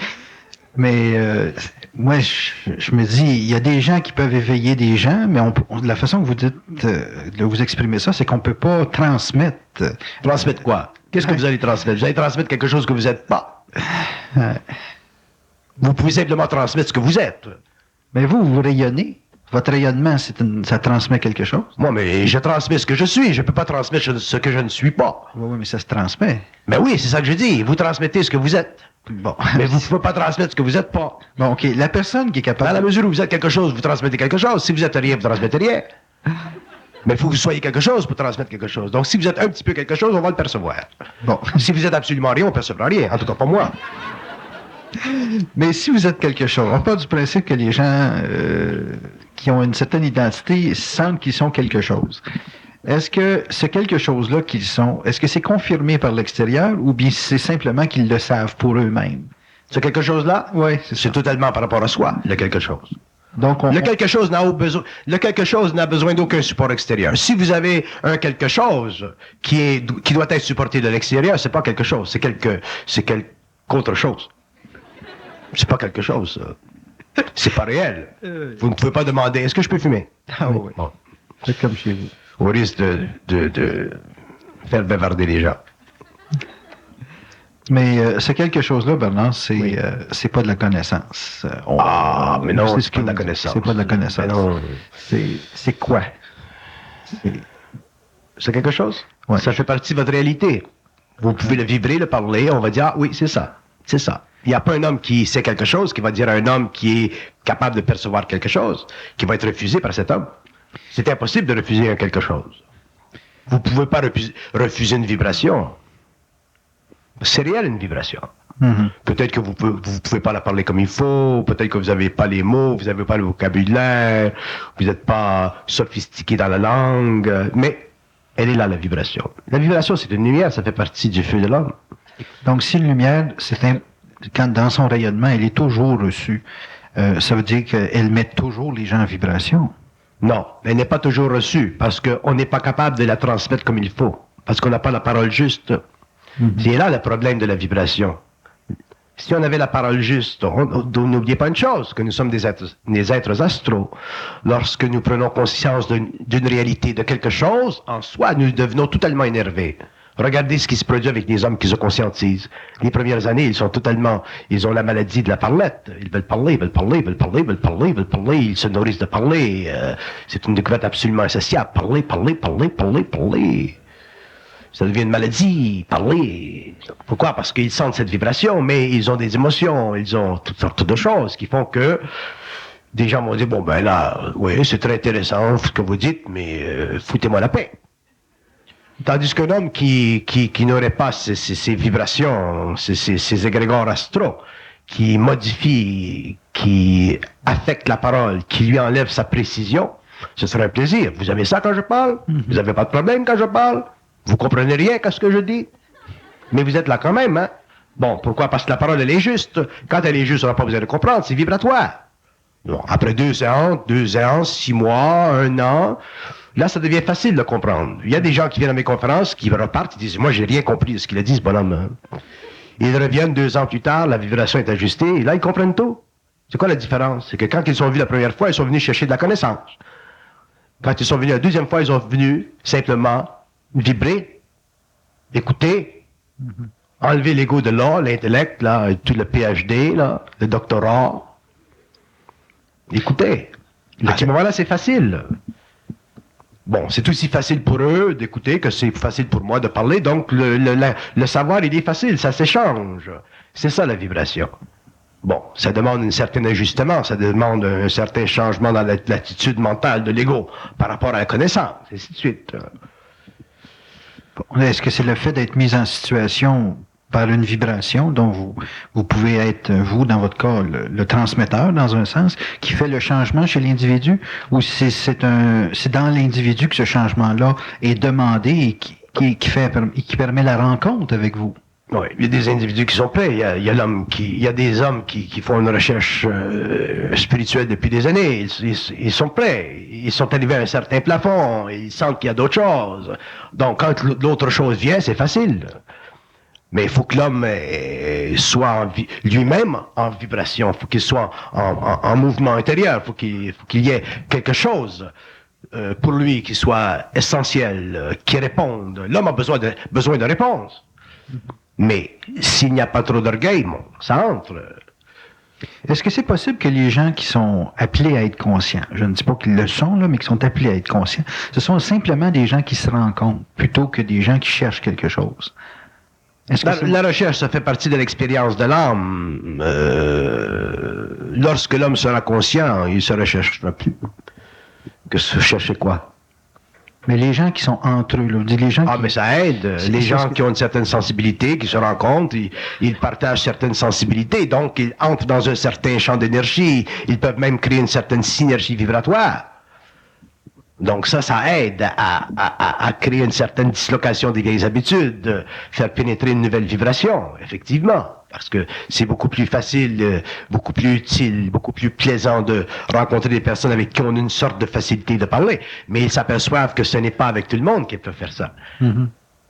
Mais moi, je me dis, il y a des gens qui peuvent éveiller des gens, mais la façon que vous dites de vous exprimer ça, c'est qu'on ne peut pas transmettre. Transmettre quoi? Qu'est-ce que vous allez transmettre? Vous allez transmettre quelque chose que vous n'êtes pas. Vous pouvez simplement transmettre ce que vous êtes. Mais vous rayonnez. Votre rayonnement, ça transmet quelque chose? Moi, mais je transmets ce que je suis. Je ne peux pas transmettre ce que je ne suis pas. Oui, mais ça se transmet. Mais oui, c'est ça que je dis. Vous transmettez ce que vous êtes. Bon. Mais vous ne pouvez pas transmettre ce que vous n'êtes pas. Bon, OK. La personne qui est capable... À la mesure où vous êtes quelque chose, vous transmettez quelque chose. Si vous êtes rien, vous transmettez rien. Mais il faut que vous soyez quelque chose pour transmettre quelque chose. Donc, si vous êtes un petit peu quelque chose, on va le percevoir. Bon. Si vous êtes absolument rien, on ne percevra rien. En tout cas, pas moi. Mais si vous êtes quelque chose, on part du principe que les gens qui ont une certaine identité sentent qu'ils sont quelque chose. Est-ce que ce quelque chose-là qu'ils sont, est-ce que c'est confirmé par l'extérieur ou bien c'est simplement qu'ils le savent pour eux-mêmes? Ce quelque chose-là? Oui, c'est totalement par rapport à soi, le quelque chose. Donc le quelque chose n'a besoin d'aucun support extérieur. Si vous avez un quelque chose qui doit être supporté de l'extérieur, c'est pas quelque chose, c'est quelque autre chose. C'est pas quelque chose, ça. C'est pas réel. Vous ne pouvez pas demander, est-ce que je peux fumer? Ah oui. Bon. C'est comme chez vous. Au risque de faire bavarder les gens. Mais ce quelque chose-là, Bernard, c'est pas de la connaissance. Mais non, c'est pas de la connaissance. C'est pas de la connaissance. Non. C'est quoi? C'est quelque chose? Ouais. Ça fait partie de votre réalité. Vous pouvez le vibrer, le parler, on va dire, ah oui, c'est ça. C'est ça. Il n'y a pas un homme qui sait quelque chose qui va dire à un homme qui est capable de percevoir quelque chose, qui va être refusé par cet homme. C'est impossible de refuser quelque chose. Vous ne pouvez pas refuser une vibration. C'est réel, une vibration. Peut-être que vous pouvez pas la parler comme il faut, peut-être que vous n'avez pas les mots, vous n'avez pas le vocabulaire, vous n'êtes pas sophistiqué dans la langue, mais elle est là, la vibration. La vibration, c'est une lumière, ça fait partie du feu de l'homme. Donc, si une lumière, quand dans son rayonnement, elle est toujours reçue, ça veut dire qu'elle met toujours les gens en vibration? Non, elle n'est pas toujours reçue, parce qu'on n'est pas capable de la transmettre comme il faut, parce qu'on n'a pas la parole juste. C'est là le problème de la vibration. Si on avait la parole juste, n'oubliez pas une chose, que nous sommes des êtres astraux. Lorsque nous prenons conscience d'une réalité, de quelque chose, en soi, nous devenons totalement énervés. Regardez ce qui se produit avec les hommes qui se conscientisent. Les premières années, ils ont la maladie de la parlette. Ils veulent parler, ils veulent parler, ils veulent parler, ils veulent parler, ils veulent parler, ils se nourrissent de parler. C'est une découverte absolument insatiable. Parler, parler, parler, parler, parler. Ça devient une maladie, parler. Pourquoi? Parce qu'ils sentent cette vibration, mais ils ont des émotions, ils ont toutes sortes de choses qui font que des gens vont dire, bon ben là, oui, c'est très intéressant ce que vous dites, mais foutez-moi la paix. Tandis qu'un homme qui n'aurait pas ces vibrations, ces égrégores astraux, qui modifie, qui affecte la parole, qui lui enlève sa précision, ce serait un plaisir. Vous aimez ça quand je parle? Vous n'avez pas de problème quand je parle? Vous comprenez rien qu'à ce que je dis? Mais vous êtes là quand même, hein? Bon, pourquoi? Parce que la parole, elle est juste. Quand elle est juste, on n'a pas besoin de comprendre, c'est vibratoire. Bon, après 2 séances, 6 mois, 1 an, là, ça devient facile de comprendre. Il y a des gens qui viennent à mes conférences, qui repartent, ils disent, moi, j'ai rien compris de ce qu'il a dit, ce bonhomme. Hein? Ils reviennent 2 ans plus tard, la vibration est ajustée, et là, ils comprennent tout. C'est quoi la différence? C'est que quand ils sont venus la première fois, ils sont venus chercher de la connaissance. Quand ils sont venus la deuxième fois, ils sont venus simplement vibrer, écouter, enlever l'ego de là, l'intellect, là, tout le PhD, là, le doctorat. Écoutez. À ce moment-là, c'est facile. Bon, c'est aussi facile pour eux d'écouter que c'est facile pour moi de parler, donc le savoir, il est facile, ça s'échange. C'est ça la vibration. Bon, ça demande un certain ajustement, ça demande un certain changement dans l'attitude mentale de l'ego par rapport à la connaissance, et ainsi de suite. Est-ce que c'est le fait d'être mis en situation par une vibration dont vous pouvez être, vous, dans votre cas, le transmetteur, dans un sens, qui fait le changement chez l'individu, ou c'est dans l'individu que ce changement-là est demandé et qui permet la rencontre avec vous? Oui, il y a des individus qui sont prêts. Il y a des hommes qui font une recherche spirituelle depuis des années. Ils sont prêts. Ils sont arrivés à un certain plafond. Ils sentent qu'il y a d'autres choses. Donc, quand l'autre chose vient, c'est facile. Mais il faut que l'homme soit lui-même en vibration. Il faut qu'il soit en mouvement intérieur. Il faut qu'il y ait quelque chose pour lui qui soit essentiel, qui réponde. L'homme a besoin de réponses. Mais s'il n'y a pas trop d'orgueil, bon, ça entre. Est-ce que c'est possible que les gens qui sont appelés à être conscients, je ne dis pas qu'ils le sont, là, mais qui sont appelés à être conscients, ce sont simplement des gens qui se rencontrent, plutôt que des gens qui cherchent quelque chose? La recherche, ça fait partie de l'expérience de l'âme. Lorsque l'homme sera conscient, il ne se recherchera plus. Que se chercher quoi? Mais les gens qui sont entre eux, là, les gens mais ça aide. Les gens qui ont une certaine sensibilité, qui se rencontrent, ils partagent certaines sensibilités, donc ils entrent dans un certain champ d'énergie. Ils peuvent même créer une certaine synergie vibratoire. Donc ça aide à créer une certaine dislocation des vieilles habitudes, faire pénétrer une nouvelle vibration, effectivement. Parce que c'est beaucoup plus facile, beaucoup plus utile, beaucoup plus plaisant de rencontrer des personnes avec qui on a une sorte de facilité de parler. Mais ils s'aperçoivent que ce n'est pas avec tout le monde qu'ils peuvent faire ça. Mm-hmm.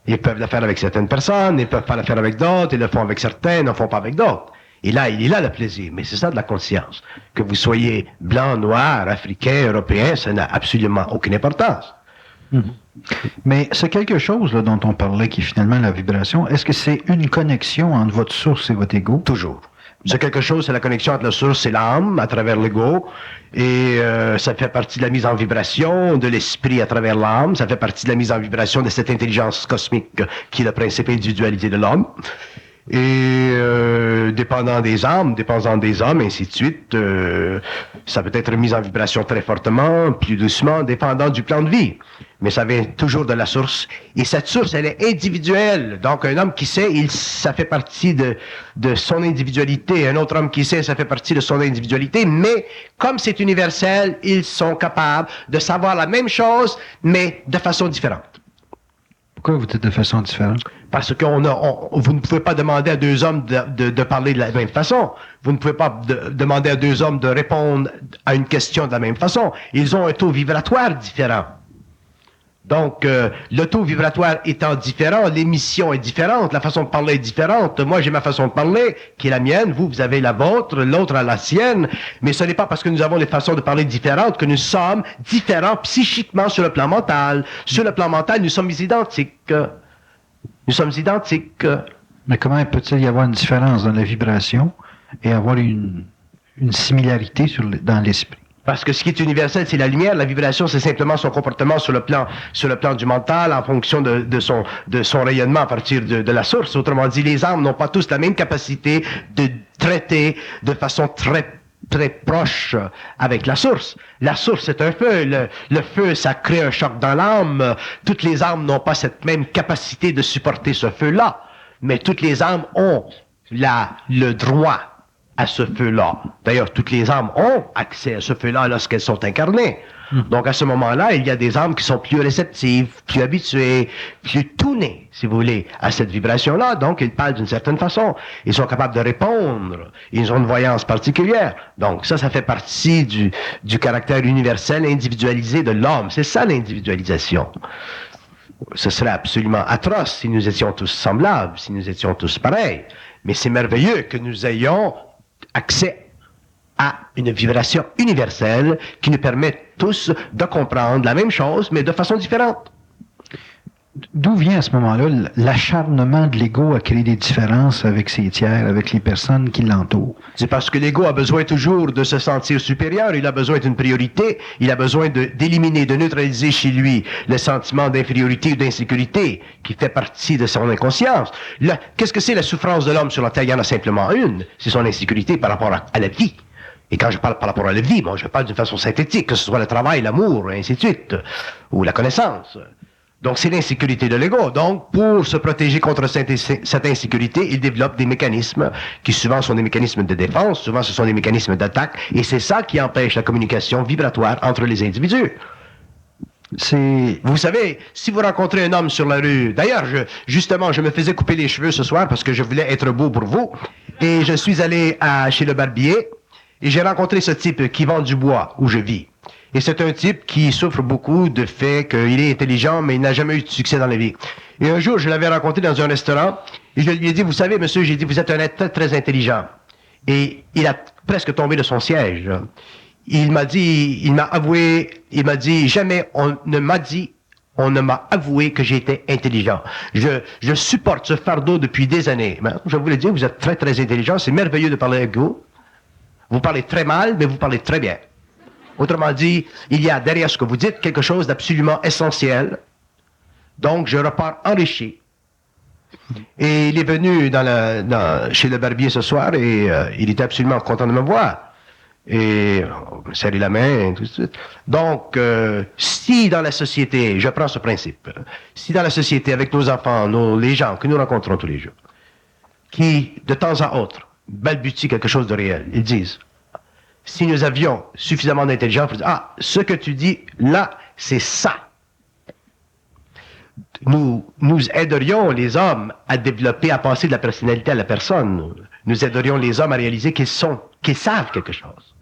Ils peuvent le faire avec certaines personnes, ils peuvent pas le faire avec d'autres, ils le font avec certains, ils ne le font pas avec d'autres. Et là, il est là le plaisir. Mais c'est ça de la conscience. Que vous soyez blanc, noir, africain, européen, ça n'a absolument aucune importance. Mmh. Mais c'est quelque chose là, dont on parlait qui est finalement la vibration. Est-ce que c'est une connexion entre votre source et votre ego? Toujours. C'est quelque chose, c'est la connexion entre la source et l'âme à travers l'ego. Et ça fait partie de la mise en vibration de l'esprit à travers l'âme. Ça fait partie de la mise en vibration de cette intelligence cosmique qui est le principe individualité de l'homme. Et dépendant des âmes, ainsi de suite, ça peut être mis en vibration très fortement, plus doucement, dépendant du plan de vie. Mais ça vient toujours de la source. Et cette source, elle est individuelle. Donc, un homme qui sait, ça fait partie de son individualité. Un autre homme qui sait, ça fait partie de son individualité. Mais, comme c'est universel, ils sont capables de savoir la même chose, mais de façon différente. Pourquoi vous dites de façon différente? Parce que vous ne pouvez pas demander à deux hommes de parler de la même façon. Vous ne pouvez pas demander à deux hommes de répondre à une question de la même façon. Ils ont un taux vibratoire différent. Donc, le taux vibratoire étant différent, l'émission est différente, la façon de parler est différente. Moi, j'ai ma façon de parler, qui est la mienne, vous avez la vôtre, l'autre a la sienne, mais ce n'est pas parce que nous avons des façons de parler différentes que nous sommes différents psychiquement sur le plan mental. Sur le plan mental, nous sommes identiques. Nous sommes identiques. Mais comment peut-il y avoir une différence dans la vibration et avoir une similarité dans l'esprit? Parce que ce qui est universel, c'est la lumière. La vibration, c'est simplement son comportement sur le plan du mental, en fonction de son rayonnement à partir de la source. Autrement dit, les âmes n'ont pas tous la même capacité de traiter de façon très proche avec la source. La source, c'est un feu. Le feu, ça crée un choc dans l'âme. Toutes les âmes n'ont pas cette même capacité de supporter ce feu-là. Mais toutes les âmes ont le droit à ce feu-là. D'ailleurs, toutes les âmes ont accès à ce feu-là lorsqu'elles sont incarnées. Donc, à ce moment-là, il y a des âmes qui sont plus réceptives, plus habituées, plus tunées, si vous voulez, à cette vibration-là. Donc, ils parlent d'une certaine façon. Ils sont capables de répondre. Ils ont une voyance particulière. Donc, ça fait partie du caractère universel, individualisé de l'homme. C'est ça, l'individualisation. Ce serait absolument atroce si nous étions tous semblables, si nous étions tous pareils. Mais c'est merveilleux que nous ayons accès à une vibration universelle qui nous permet tous de comprendre la même chose, mais de façon différente. D'où vient à ce moment-là l'acharnement de l'ego à créer des différences avec ses tiers, avec les personnes qui l'entourent? C'est parce que l'ego a besoin toujours de se sentir supérieur, il a besoin d'une priorité, il a besoin d'éliminer, de neutraliser chez lui le sentiment d'infériorité ou d'insécurité qui fait partie de son inconscience. Qu'est-ce que c'est la souffrance de l'homme sur la terre? Il y en a simplement une, c'est son insécurité par rapport à la vie. Et quand je parle par rapport à la vie, moi je parle d'une façon synthétique, que ce soit le travail, l'amour, et ainsi de suite, ou la connaissance. Donc, c'est l'insécurité de l'ego. Donc, pour se protéger contre cette insécurité, il développe des mécanismes qui souvent sont des mécanismes de défense, souvent ce sont des mécanismes d'attaque, et c'est ça qui empêche la communication vibratoire entre les individus. Vous savez, si vous rencontrez un homme sur la rue, d'ailleurs, justement, je me faisais couper les cheveux ce soir parce que je voulais être beau pour vous, et je suis allé chez le barbier, et j'ai rencontré ce type qui vend du bois où je vis. Et c'est un type qui souffre beaucoup de fait qu'il est intelligent, mais il n'a jamais eu de succès dans la vie. Et un jour, je l'avais rencontré dans un restaurant, et je lui ai dit, vous savez, monsieur, j'ai dit, vous êtes un être très, très intelligent. Et il a presque tombé de son siège. Il m'a dit, jamais on ne m'a avoué que j'étais intelligent. Je supporte ce fardeau depuis des années. Mais je vous le dis, vous êtes très, très intelligent, c'est merveilleux de parler avec vous. Vous parlez très mal, mais vous parlez très bien. Autrement dit, il y a derrière ce que vous dites quelque chose d'absolument essentiel. Donc, je repars enrichi. Et il est venu chez le barbier ce soir et il était absolument content de me voir. Et on me serrait la main et tout de suite. Donc, si dans la société, je prends ce principe, si dans la société, avec nos enfants, les gens que nous rencontrons tous les jours, qui, de temps à autre, balbutient quelque chose de réel, ils disent, si nous avions suffisamment d'intelligence pour dire, ah, ce que tu dis, là, c'est ça. Nous aiderions les hommes à développer, à passer de la personnalité à la personne. Nous aiderions les hommes à réaliser qu'ils savent quelque chose.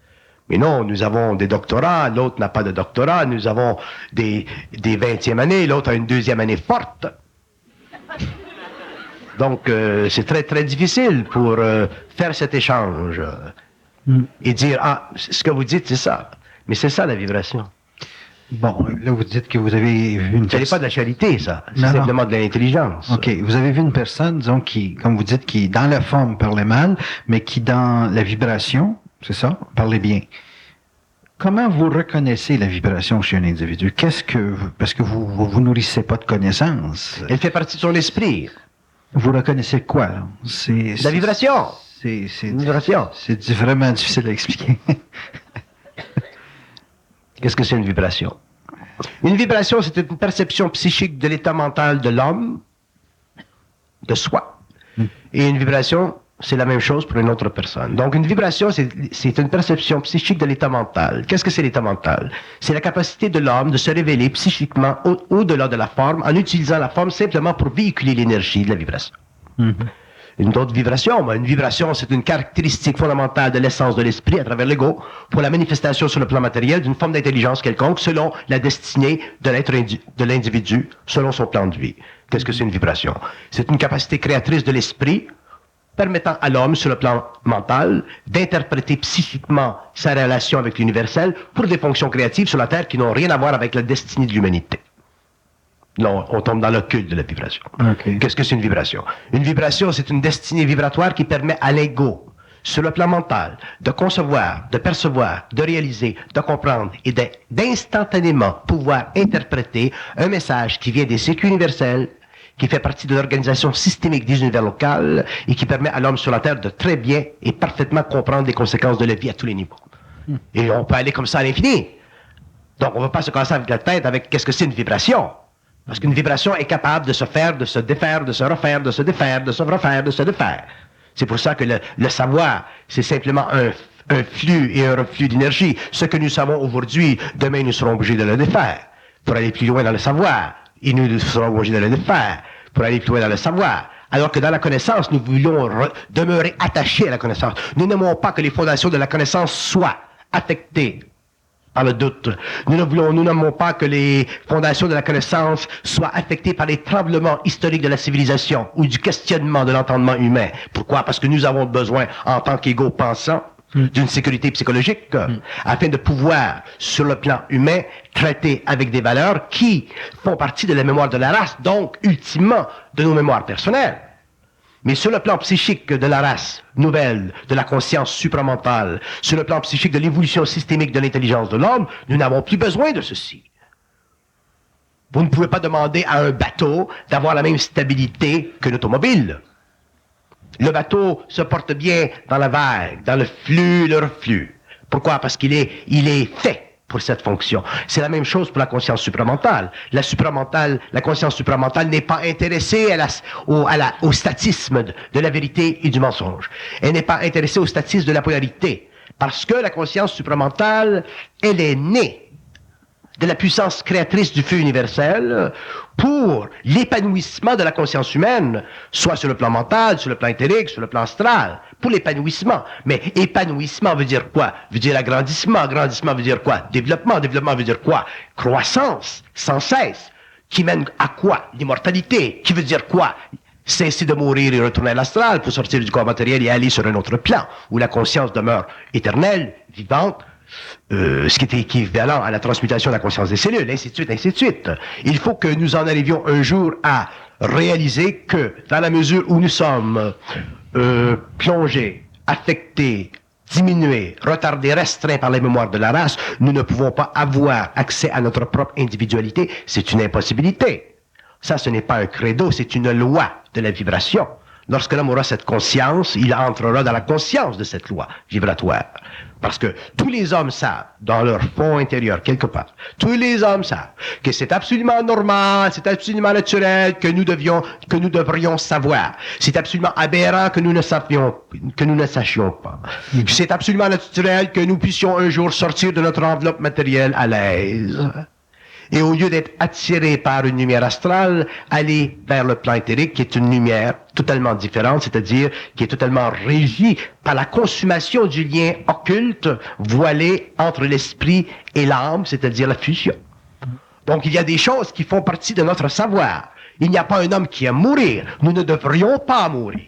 Mais non, nous avons des doctorats, l'autre n'a pas de doctorat, nous avons des 20e années, l'autre a une 2e année forte. Donc, c'est très, très difficile pour faire cet échange. Et dire, ah, ce que vous dites, c'est ça. Mais c'est ça, la vibration. Bon, là, vous dites que vous avez vu une Ce n'est pas de la charité, ça. C'est simplement de l'intelligence. OK. Vous avez vu une personne, disons, qui, comme vous dites, qui, dans la forme, parlait mal, mais qui, dans la vibration, c'est ça, parlait bien. Comment vous reconnaissez la vibration chez un individu? Parce que vous nourrissez pas de connaissances. Elle fait partie de son esprit. Vous reconnaissez quoi, là? La vibration. C'est Une vibration. c'est vraiment difficile à expliquer. Qu'est-ce que c'est une vibration? Une vibration, c'est une perception psychique de l'état mental de l'homme, de soi. Et une vibration, c'est la même chose pour une autre personne. Donc, une vibration, c'est une perception psychique de l'état mental. Qu'est-ce que c'est l'état mental? C'est la capacité de l'homme de se révéler psychiquement au-delà de la forme, en utilisant la forme simplement pour véhiculer l'énergie de la vibration. Une autre vibration, une vibration, c'est une caractéristique fondamentale de l'essence de l'esprit à travers l'ego pour la manifestation sur le plan matériel d'une forme d'intelligence quelconque selon la destinée de l'individu, selon son plan de vie. Qu'est-ce que c'est une vibration? C'est une capacité créatrice de l'esprit permettant à l'homme, sur le plan mental, d'interpréter psychiquement sa relation avec l'universel pour des fonctions créatives sur la Terre qui n'ont rien à voir avec la destinée de l'humanité. Là, on tombe dans le culte de la vibration. Okay. Qu'est-ce que c'est une vibration? Une vibration, c'est une destinée vibratoire qui permet à l'ego, sur le plan mental, de concevoir, de percevoir, de réaliser, de comprendre et d'instantanément pouvoir interpréter un message qui vient des cycles universels, qui fait partie de l'organisation systémique des univers locaux et qui permet à l'homme sur la Terre de très bien et parfaitement comprendre les conséquences de la vie à tous les niveaux. Et on peut aller comme ça à l'infini. Donc, on ne va pas se casser avec la tête avec qu'est-ce que c'est une vibration. Parce qu'une vibration est capable de se faire, de se défaire, de se refaire, de se défaire, de se refaire, de se défaire. C'est pour ça que le savoir, c'est simplement un flux et un reflux d'énergie. Ce que nous savons aujourd'hui, demain nous serons obligés de le défaire. Pour aller plus loin dans le savoir, et nous serons obligés de le défaire. Pour aller plus loin dans le savoir. Alors que dans la connaissance, nous voulons demeurer attachés à la connaissance. Nous n'aimons pas que les fondations de la connaissance soient affectées par le doute. Nous n'aimons pas que les fondations de la connaissance soient affectées par les tremblements historiques de la civilisation ou du questionnement de l'entendement humain. Pourquoi? Parce que nous avons besoin, en tant qu'égaux pensants, d'une sécurité psychologique, afin de pouvoir, sur le plan humain, traiter avec des valeurs qui font partie de la mémoire de la race, donc, ultimement, de nos mémoires personnelles. Mais sur le plan psychique de la race nouvelle, de la conscience supramentale, sur le plan psychique de l'évolution systémique de l'intelligence de l'homme, nous n'avons plus besoin de ceci. Vous ne pouvez pas demander à un bateau d'avoir la même stabilité qu'un automobile. Le bateau se porte bien dans la vague, dans le flux, le reflux. Pourquoi? Parce qu'il est fait pour cette fonction. C'est la même chose pour la conscience supramentale. La conscience supramentale n'est pas intéressée au statisme de la vérité et du mensonge. Elle n'est pas intéressée au statisme de la polarité. Parce que la conscience supramentale, elle est née de la puissance créatrice du feu universel pour l'épanouissement de la conscience humaine, soit sur le plan mental, sur le plan éthérique, sur le plan astral, pour l'épanouissement. Mais épanouissement veut dire quoi? Veut dire agrandissement. Agrandissement veut dire quoi? Développement. Développement veut dire quoi? Croissance, sans cesse. Qui mène à quoi? L'immortalité. Qui veut dire quoi? Cesser de mourir et retourner à l'astral pour sortir du corps matériel et aller sur un autre plan, où la conscience demeure éternelle, vivante, ce qui est équivalent à la transmutation de la conscience des cellules, ainsi de suite, ainsi de suite. Il faut que nous en arrivions un jour à réaliser que, dans la mesure où nous sommes plongés, affectés, diminués, retardés, restreints par les mémoires de la race, nous ne pouvons pas avoir accès à notre propre individualité. C'est une impossibilité. Ça, ce n'est pas un credo, c'est une loi de la vibration. Lorsque l'homme aura cette conscience, il entrera dans la conscience de cette loi vibratoire. Parce que tous les hommes savent, dans leur fond intérieur, quelque part, tous les hommes savent que c'est absolument normal, c'est absolument naturel que nous devrions savoir. C'est absolument aberrant que nous ne sachions pas. C'est absolument naturel que nous puissions un jour sortir de notre enveloppe matérielle à l'aise. Et au lieu d'être attiré par une lumière astrale, aller vers le plan éthérique, qui est une lumière totalement différente, c'est-à-dire qui est totalement régie par la consommation du lien occulte voilé entre l'esprit et l'âme, c'est-à-dire la fusion. Donc il y a des choses qui font partie de notre savoir. Il n'y a pas un homme qui aime mourir. Nous ne devrions pas mourir.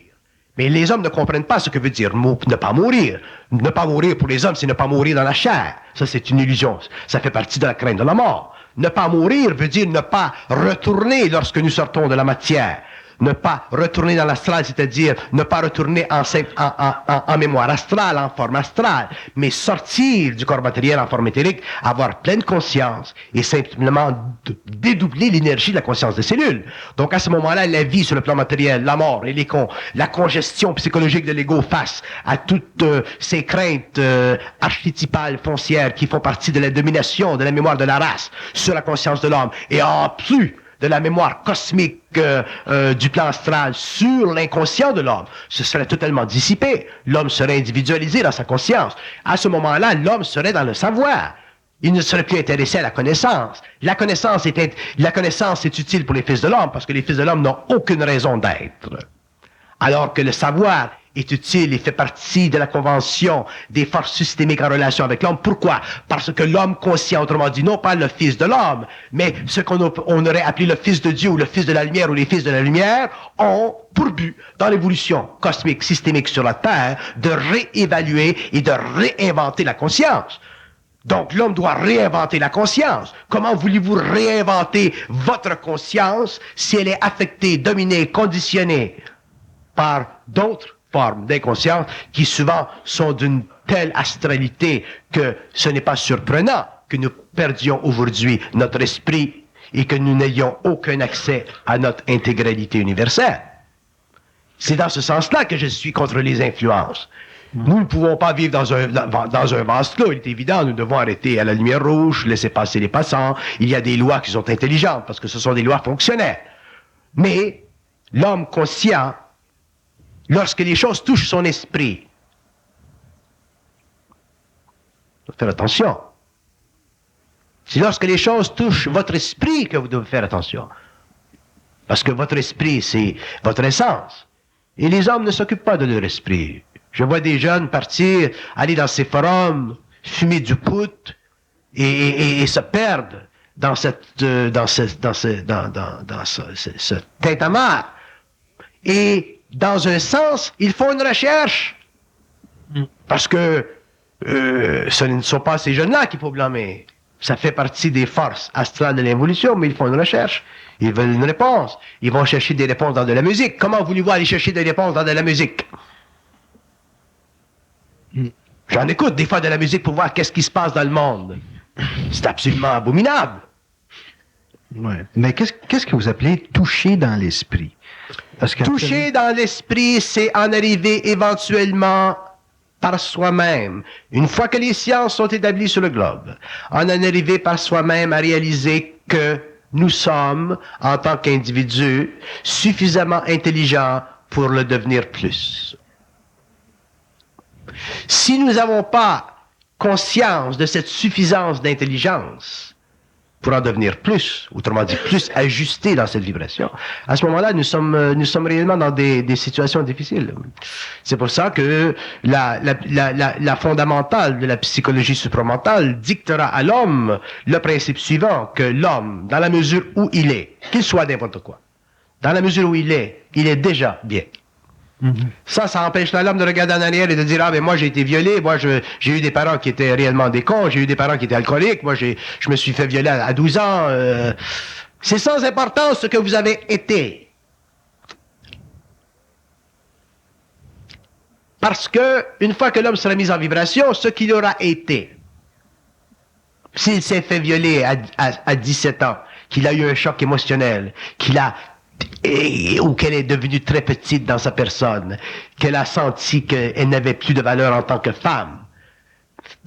Mais les hommes ne comprennent pas ce que veut dire ne pas mourir. Ne pas mourir pour les hommes, c'est ne pas mourir dans la chair. Ça, c'est une illusion. Ça fait partie de la crainte de la mort. Ne pas mourir veut dire ne pas retourner lorsque nous sortons de la matière. Ne pas retourner dans l'astral, c'est-à-dire ne pas retourner en mémoire astrale, en forme astrale, mais sortir du corps matériel en forme éthérique, avoir pleine conscience et simplement dédoubler l'énergie de la conscience des cellules. Donc à ce moment-là, la vie sur le plan matériel, la mort et la congestion psychologique de l'ego face à toutes ces craintes archétypales foncières qui font partie de la domination de la mémoire de la race sur la conscience de l'homme et en plus de la mémoire cosmique du plan astral sur l'inconscient de l'homme, ce serait totalement dissipé. L'homme serait individualisé dans sa conscience. À ce moment-là, l'homme serait dans le savoir. Il ne serait plus intéressé à la connaissance. La connaissance est utile pour les fils de l'homme parce que les fils de l'homme n'ont aucune raison d'être. Alors que le savoir est utile et fait partie de la convention des forces systémiques en relation avec l'homme. Pourquoi? Parce que l'homme conscient, autrement dit, non pas le fils de l'homme, mais ce qu'on aurait appelé le fils de Dieu ou le fils de la lumière ou les fils de la lumière, ont pour but, dans l'évolution cosmique systémique sur la Terre, de réévaluer et de réinventer la conscience. Donc, l'homme doit réinventer la conscience. Comment voulez-vous réinventer votre conscience si elle est affectée, dominée, conditionnée par d'autres formes d'inconscience qui souvent sont d'une telle astralité que ce n'est pas surprenant que nous perdions aujourd'hui notre esprit et que nous n'ayons aucun accès à notre intégralité universelle. C'est dans ce sens-là que je suis contre les influences. Nous ne pouvons pas vivre dans un vase clos. Il est évident, nous devons arrêter à la lumière rouge, laisser passer les passants. Il y a des lois qui sont intelligentes parce que ce sont des lois fonctionnelles. Mais l'homme conscient, lorsque les choses touchent son esprit, il faut faire attention. C'est lorsque les choses touchent votre esprit que vous devez faire attention. Parce que votre esprit, c'est votre essence. Et les hommes ne s'occupent pas de leur esprit. Je vois des jeunes partir, aller dans ces forums, fumer du pout et se perdre dans ce tintamarre. Et dans un sens, ils font une recherche. Parce que ce ne sont pas ces jeunes-là qu'il faut blâmer. Ça fait partie des forces astrales de l'évolution, mais ils font une recherche. Ils veulent une réponse. Ils vont chercher des réponses dans de la musique. Comment voulez-vous aller chercher des réponses dans de la musique? J'en écoute des fois de la musique pour voir qu'est-ce qui se passe dans le monde. C'est absolument abominable. Ouais. Mais qu'est-ce que vous appelez toucher dans l'esprit? Toucher dans l'esprit, c'est en arriver éventuellement par soi-même. Une fois que les sciences sont établies sur le globe, en arriver par soi-même à réaliser que nous sommes, en tant qu'individus, suffisamment intelligents pour le devenir plus. Si nous n'avons pas conscience de cette suffisance d'intelligence pour en devenir plus, autrement dit plus ajusté dans cette vibration, à ce moment-là, nous sommes réellement dans des situations difficiles. C'est pour ça que la fondamentale de la psychologie supramentale dictera à l'homme le principe suivant, que l'homme, dans la mesure où il est, qu'il soit n'importe quoi, dans la mesure où il est déjà bien. Ça empêche l'homme de regarder en arrière et de dire « Ah, mais moi, j'ai été violé, moi, j'ai eu des parents qui étaient réellement des cons, j'ai eu des parents qui étaient alcooliques, moi, je me suis fait violer à 12 ans. C'est sans importance ce que vous avez été. Parce que, une fois que l'homme sera mis en vibration, ce qu'il aura été, s'il s'est fait violer à 17 ans, qu'il a eu un choc émotionnel, ou qu'elle est devenue très petite dans sa personne, qu'elle a senti qu'elle n'avait plus de valeur en tant que femme,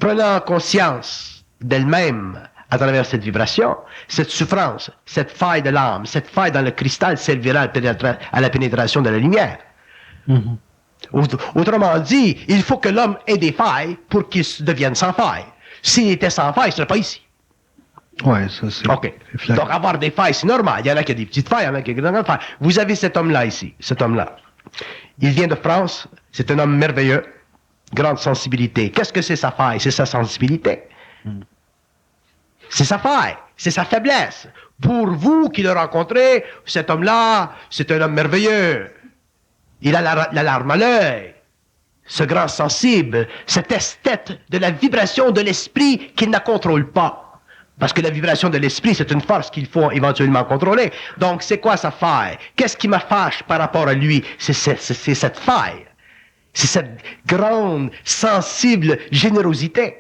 prenant conscience d'elle-même à travers cette vibration, cette souffrance, cette faille de l'âme, cette faille dans le cristal servira à la pénétration de la lumière. Autrement dit, il faut que l'homme ait des failles pour qu'il devienne sans faille. S'il était sans faille, il ne serait pas ici. Ouais, ça c'est... OK. Donc, avoir des failles, c'est normal. Il y en a qui ont des petites failles, il y en a qui ont des grandes failles. Vous avez cet homme-là ici, cet homme-là. Il vient de France, c'est un homme merveilleux, grande sensibilité. Qu'est-ce que c'est sa faille? C'est sa sensibilité. C'est sa faille, c'est sa faiblesse. Pour vous qui le rencontrez, cet homme-là, c'est un homme merveilleux. Il a la larme à l'œil. Ce grand sensible, cet esthète de la vibration de l'esprit qu'il ne contrôle pas. Parce que la vibration de l'esprit, c'est une force qu'il faut éventuellement contrôler. Donc, c'est quoi sa faille? Qu'est-ce qui me fâche par rapport à lui? C'est cette faille. C'est cette grande, sensible générosité.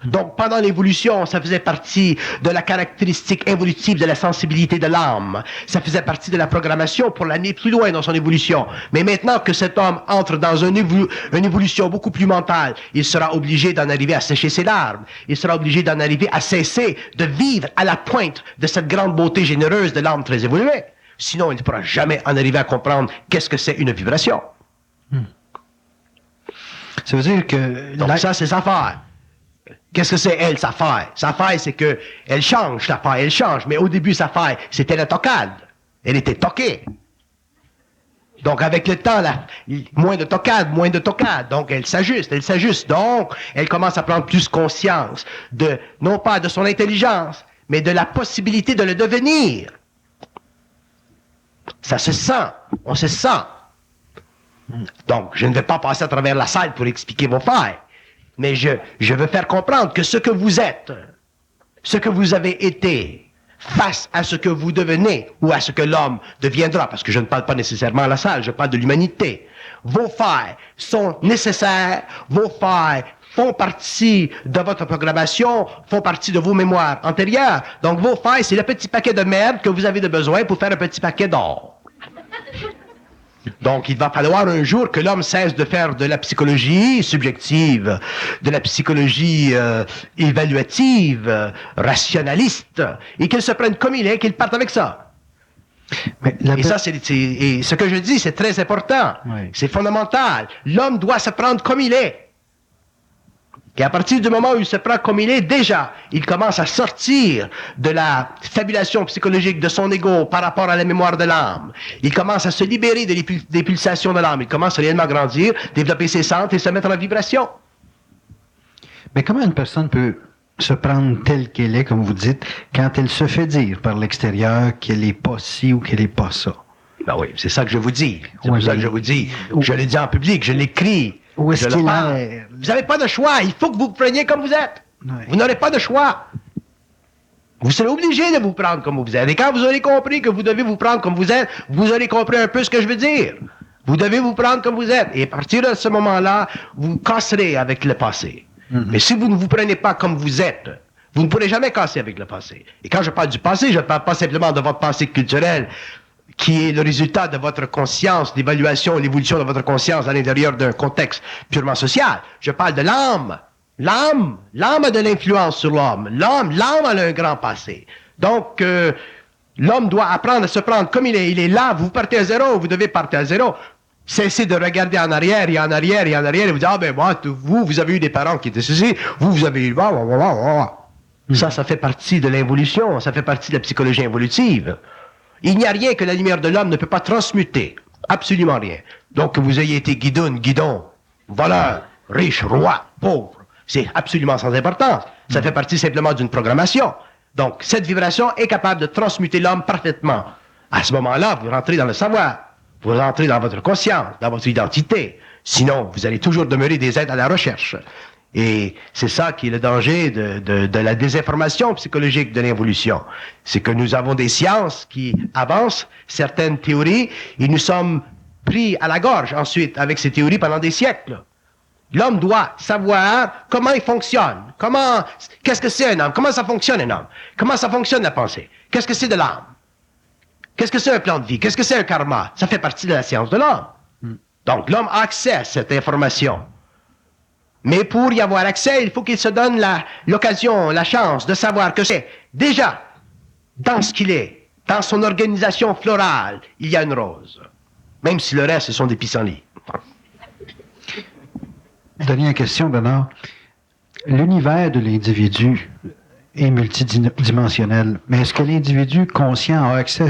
Donc, pendant l'évolution, ça faisait partie de la caractéristique évolutive de la sensibilité de l'âme. Ça faisait partie de la programmation pour l'amener plus loin dans son évolution. Mais maintenant que cet homme entre dans une évolution beaucoup plus mentale, il sera obligé d'en arriver à sécher ses larmes. Il sera obligé d'en arriver à cesser de vivre à la pointe de cette grande beauté généreuse de l'âme très évoluée. Sinon, il ne pourra jamais en arriver à comprendre qu'est-ce que c'est une vibration. Ça veut dire que... Donc ça, c'est sa faille. Qu'est-ce que c'est, elle, sa faille? Sa faille, c'est que elle change, sa faille, elle change. Mais au début, sa faille, c'était la tocade. Elle était toquée. Donc, avec le temps, moins de tocade. Donc, elle s'ajuste. Donc, elle commence à prendre plus conscience non pas de son intelligence, mais de la possibilité de le devenir. Ça se sent. On se sent. Donc, je ne vais pas passer à travers la salle pour expliquer vos failles. Mais je veux faire comprendre que ce que vous êtes, ce que vous avez été, face à ce que vous devenez, ou à ce que l'homme deviendra, parce que je ne parle pas nécessairement à la salle, je parle de l'humanité. Vos failles sont nécessaires, vos failles font partie de votre programmation, font partie de vos mémoires antérieures. Donc vos failles, c'est le petit paquet de merde que vous avez de besoin pour faire un petit paquet d'or. Donc, il va falloir un jour que l'homme cesse de faire de la psychologie subjective, de la psychologie évaluative, rationaliste, et qu'il se prenne comme il est, qu'il parte avec ça. Et ça, et ce que je dis, c'est très important. Oui. C'est fondamental. L'homme doit se prendre comme il est. Et à partir du moment où il se prend comme il est, déjà, il commence à sortir de la fabulation psychologique de son ego par rapport à la mémoire de l'âme. Il commence à se libérer des pulsations de l'âme. Il commence réellement à grandir, développer ses centres et se mettre en vibration. Mais comment une personne peut se prendre telle qu'elle est, comme vous dites, quand elle se fait dire par l'extérieur qu'elle n'est pas ci ou qu'elle n'est pas ça? Ben oui, c'est ça que je vous dis. C'est pour ça que je vous dis. Je l'ai dit en public, je l'écris. Où est-ce qu'il est? Vous n'avez pas de choix. Il faut que vous vous preniez comme vous êtes. Oui. Vous n'aurez pas de choix. Vous serez obligé de vous prendre comme vous êtes. Et quand vous aurez compris que vous devez vous prendre comme vous êtes, vous aurez compris un peu ce que je veux dire. Vous devez vous prendre comme vous êtes. Et à partir de ce moment-là, vous casserez avec le passé. Mais si vous ne vous prenez pas comme vous êtes, vous ne pourrez jamais casser avec le passé. Et quand je parle du passé, je ne parle pas simplement de votre passé culturel, qui est le résultat de votre conscience, l'évaluation, l'évolution de votre conscience à l'intérieur d'un contexte purement social. Je parle de l'âme. L'âme a de l'influence sur l'homme. L'âme a un grand passé. Donc, l'homme doit apprendre à se prendre comme il est. Il est là, vous partez à zéro, vous devez partir à zéro. Cessez de regarder en arrière et en arrière et en arrière et vous dire, ah ben moi, vous avez eu des parents qui étaient ceci, vous avez eu... Ça fait partie de l'évolution, ça fait partie de la psychologie évolutive. Il n'y a rien que la lumière de l'homme ne peut pas transmuter. Absolument rien. Donc, que vous ayez été guidon, voleur, riche, roi, pauvre, c'est absolument sans importance. Ça fait partie simplement d'une programmation. Donc, cette vibration est capable de transmuter l'homme parfaitement. À ce moment-là, vous rentrez dans le savoir. Vous rentrez dans votre conscience, dans votre identité. Sinon, vous allez toujours demeurer des êtres à la recherche. Et c'est ça qui est le danger de la désinformation psychologique de l'évolution. C'est que nous avons des sciences qui avancent certaines théories et nous sommes pris à la gorge ensuite avec ces théories pendant des siècles. L'homme doit savoir comment il fonctionne. Qu'est-ce que c'est un homme? Comment ça fonctionne un homme? Comment ça fonctionne la pensée? Qu'est-ce que c'est de l'âme? Qu'est-ce que c'est un plan de vie? Qu'est-ce que c'est un karma? Ça fait partie de la science de l'homme. Donc l'homme a accès à cette information. Mais pour y avoir accès, il faut qu'il se donne l'occasion, la chance de savoir que c'est déjà dans ce qu'il est, dans son organisation florale, il y a une rose. Même si le reste, ce sont des pissenlits. Dernière question, Bernard. L'univers de l'individu est multidimensionnel, mais est-ce que l'individu conscient a accès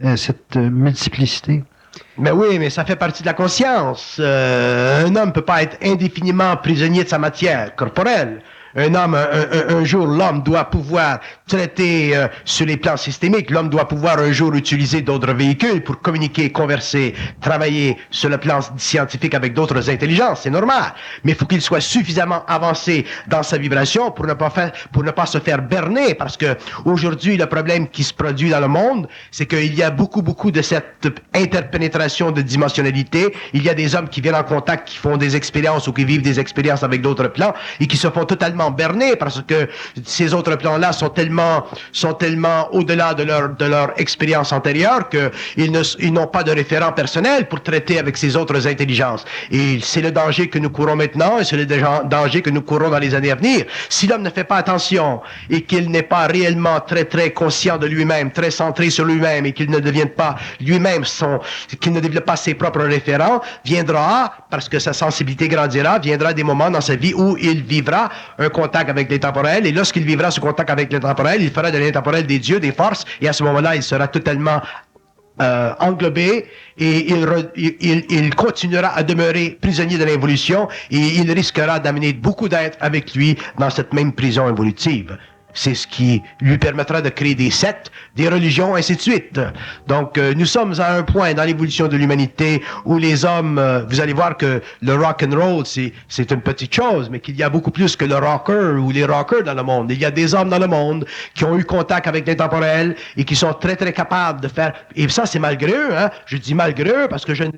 à cette multiplicité? Mais oui, mais ça fait partie de la conscience. Un homme ne peut pas être indéfiniment prisonnier de sa matière corporelle. un jour, l'homme doit pouvoir traiter sur les plans systémiques, l'homme doit pouvoir un jour utiliser d'autres véhicules pour communiquer, converser, travailler sur le plan scientifique avec d'autres intelligences, c'est normal. Mais il faut qu'il soit suffisamment avancé dans sa vibration pour ne pas se faire berner, parce que aujourd'hui, le problème qui se produit dans le monde, c'est qu'il y a beaucoup de cette interpénétration de dimensionnalité. Il y a des hommes qui viennent en contact, qui font des expériences ou qui vivent des expériences avec d'autres plans et qui se font totalement berner parce que ces autres plans-là sont tellement au-delà de leur expérience antérieure qu'ils n'ont pas de référent personnel pour traiter avec ces autres intelligences. Et c'est le danger que nous courons maintenant et c'est le danger que nous courons dans les années à venir. Si l'homme ne fait pas attention et qu'il n'est pas réellement très conscient de lui-même, très centré sur lui-même et qu'il ne devienne pas lui-même qu'il ne développe pas ses propres référents, viendra, parce que sa sensibilité grandira, viendra des moments dans sa vie où il vivra un contact avec l'intemporel, et lorsqu'il vivra ce contact avec l'intemporel, il fera de l'intemporel des dieux, des forces, et à ce moment-là, il sera totalement englobé, et il continuera à demeurer prisonnier de l'évolution, et il risquera d'amener beaucoup d'êtres avec lui dans cette même prison évolutive. C'est ce qui lui permettra de créer des sectes, des religions, ainsi de suite. Donc, nous sommes à un point dans l'évolution de l'humanité où les hommes, vous allez voir que le rock and roll, c'est une petite chose, mais qu'il y a beaucoup plus que le rocker ou les rockers dans le monde. Il y a des hommes dans le monde qui ont eu contact avec l'intemporel et qui sont très capables de faire, et ça c'est malgré eux, hein. Je dis malgré eux parce que je ne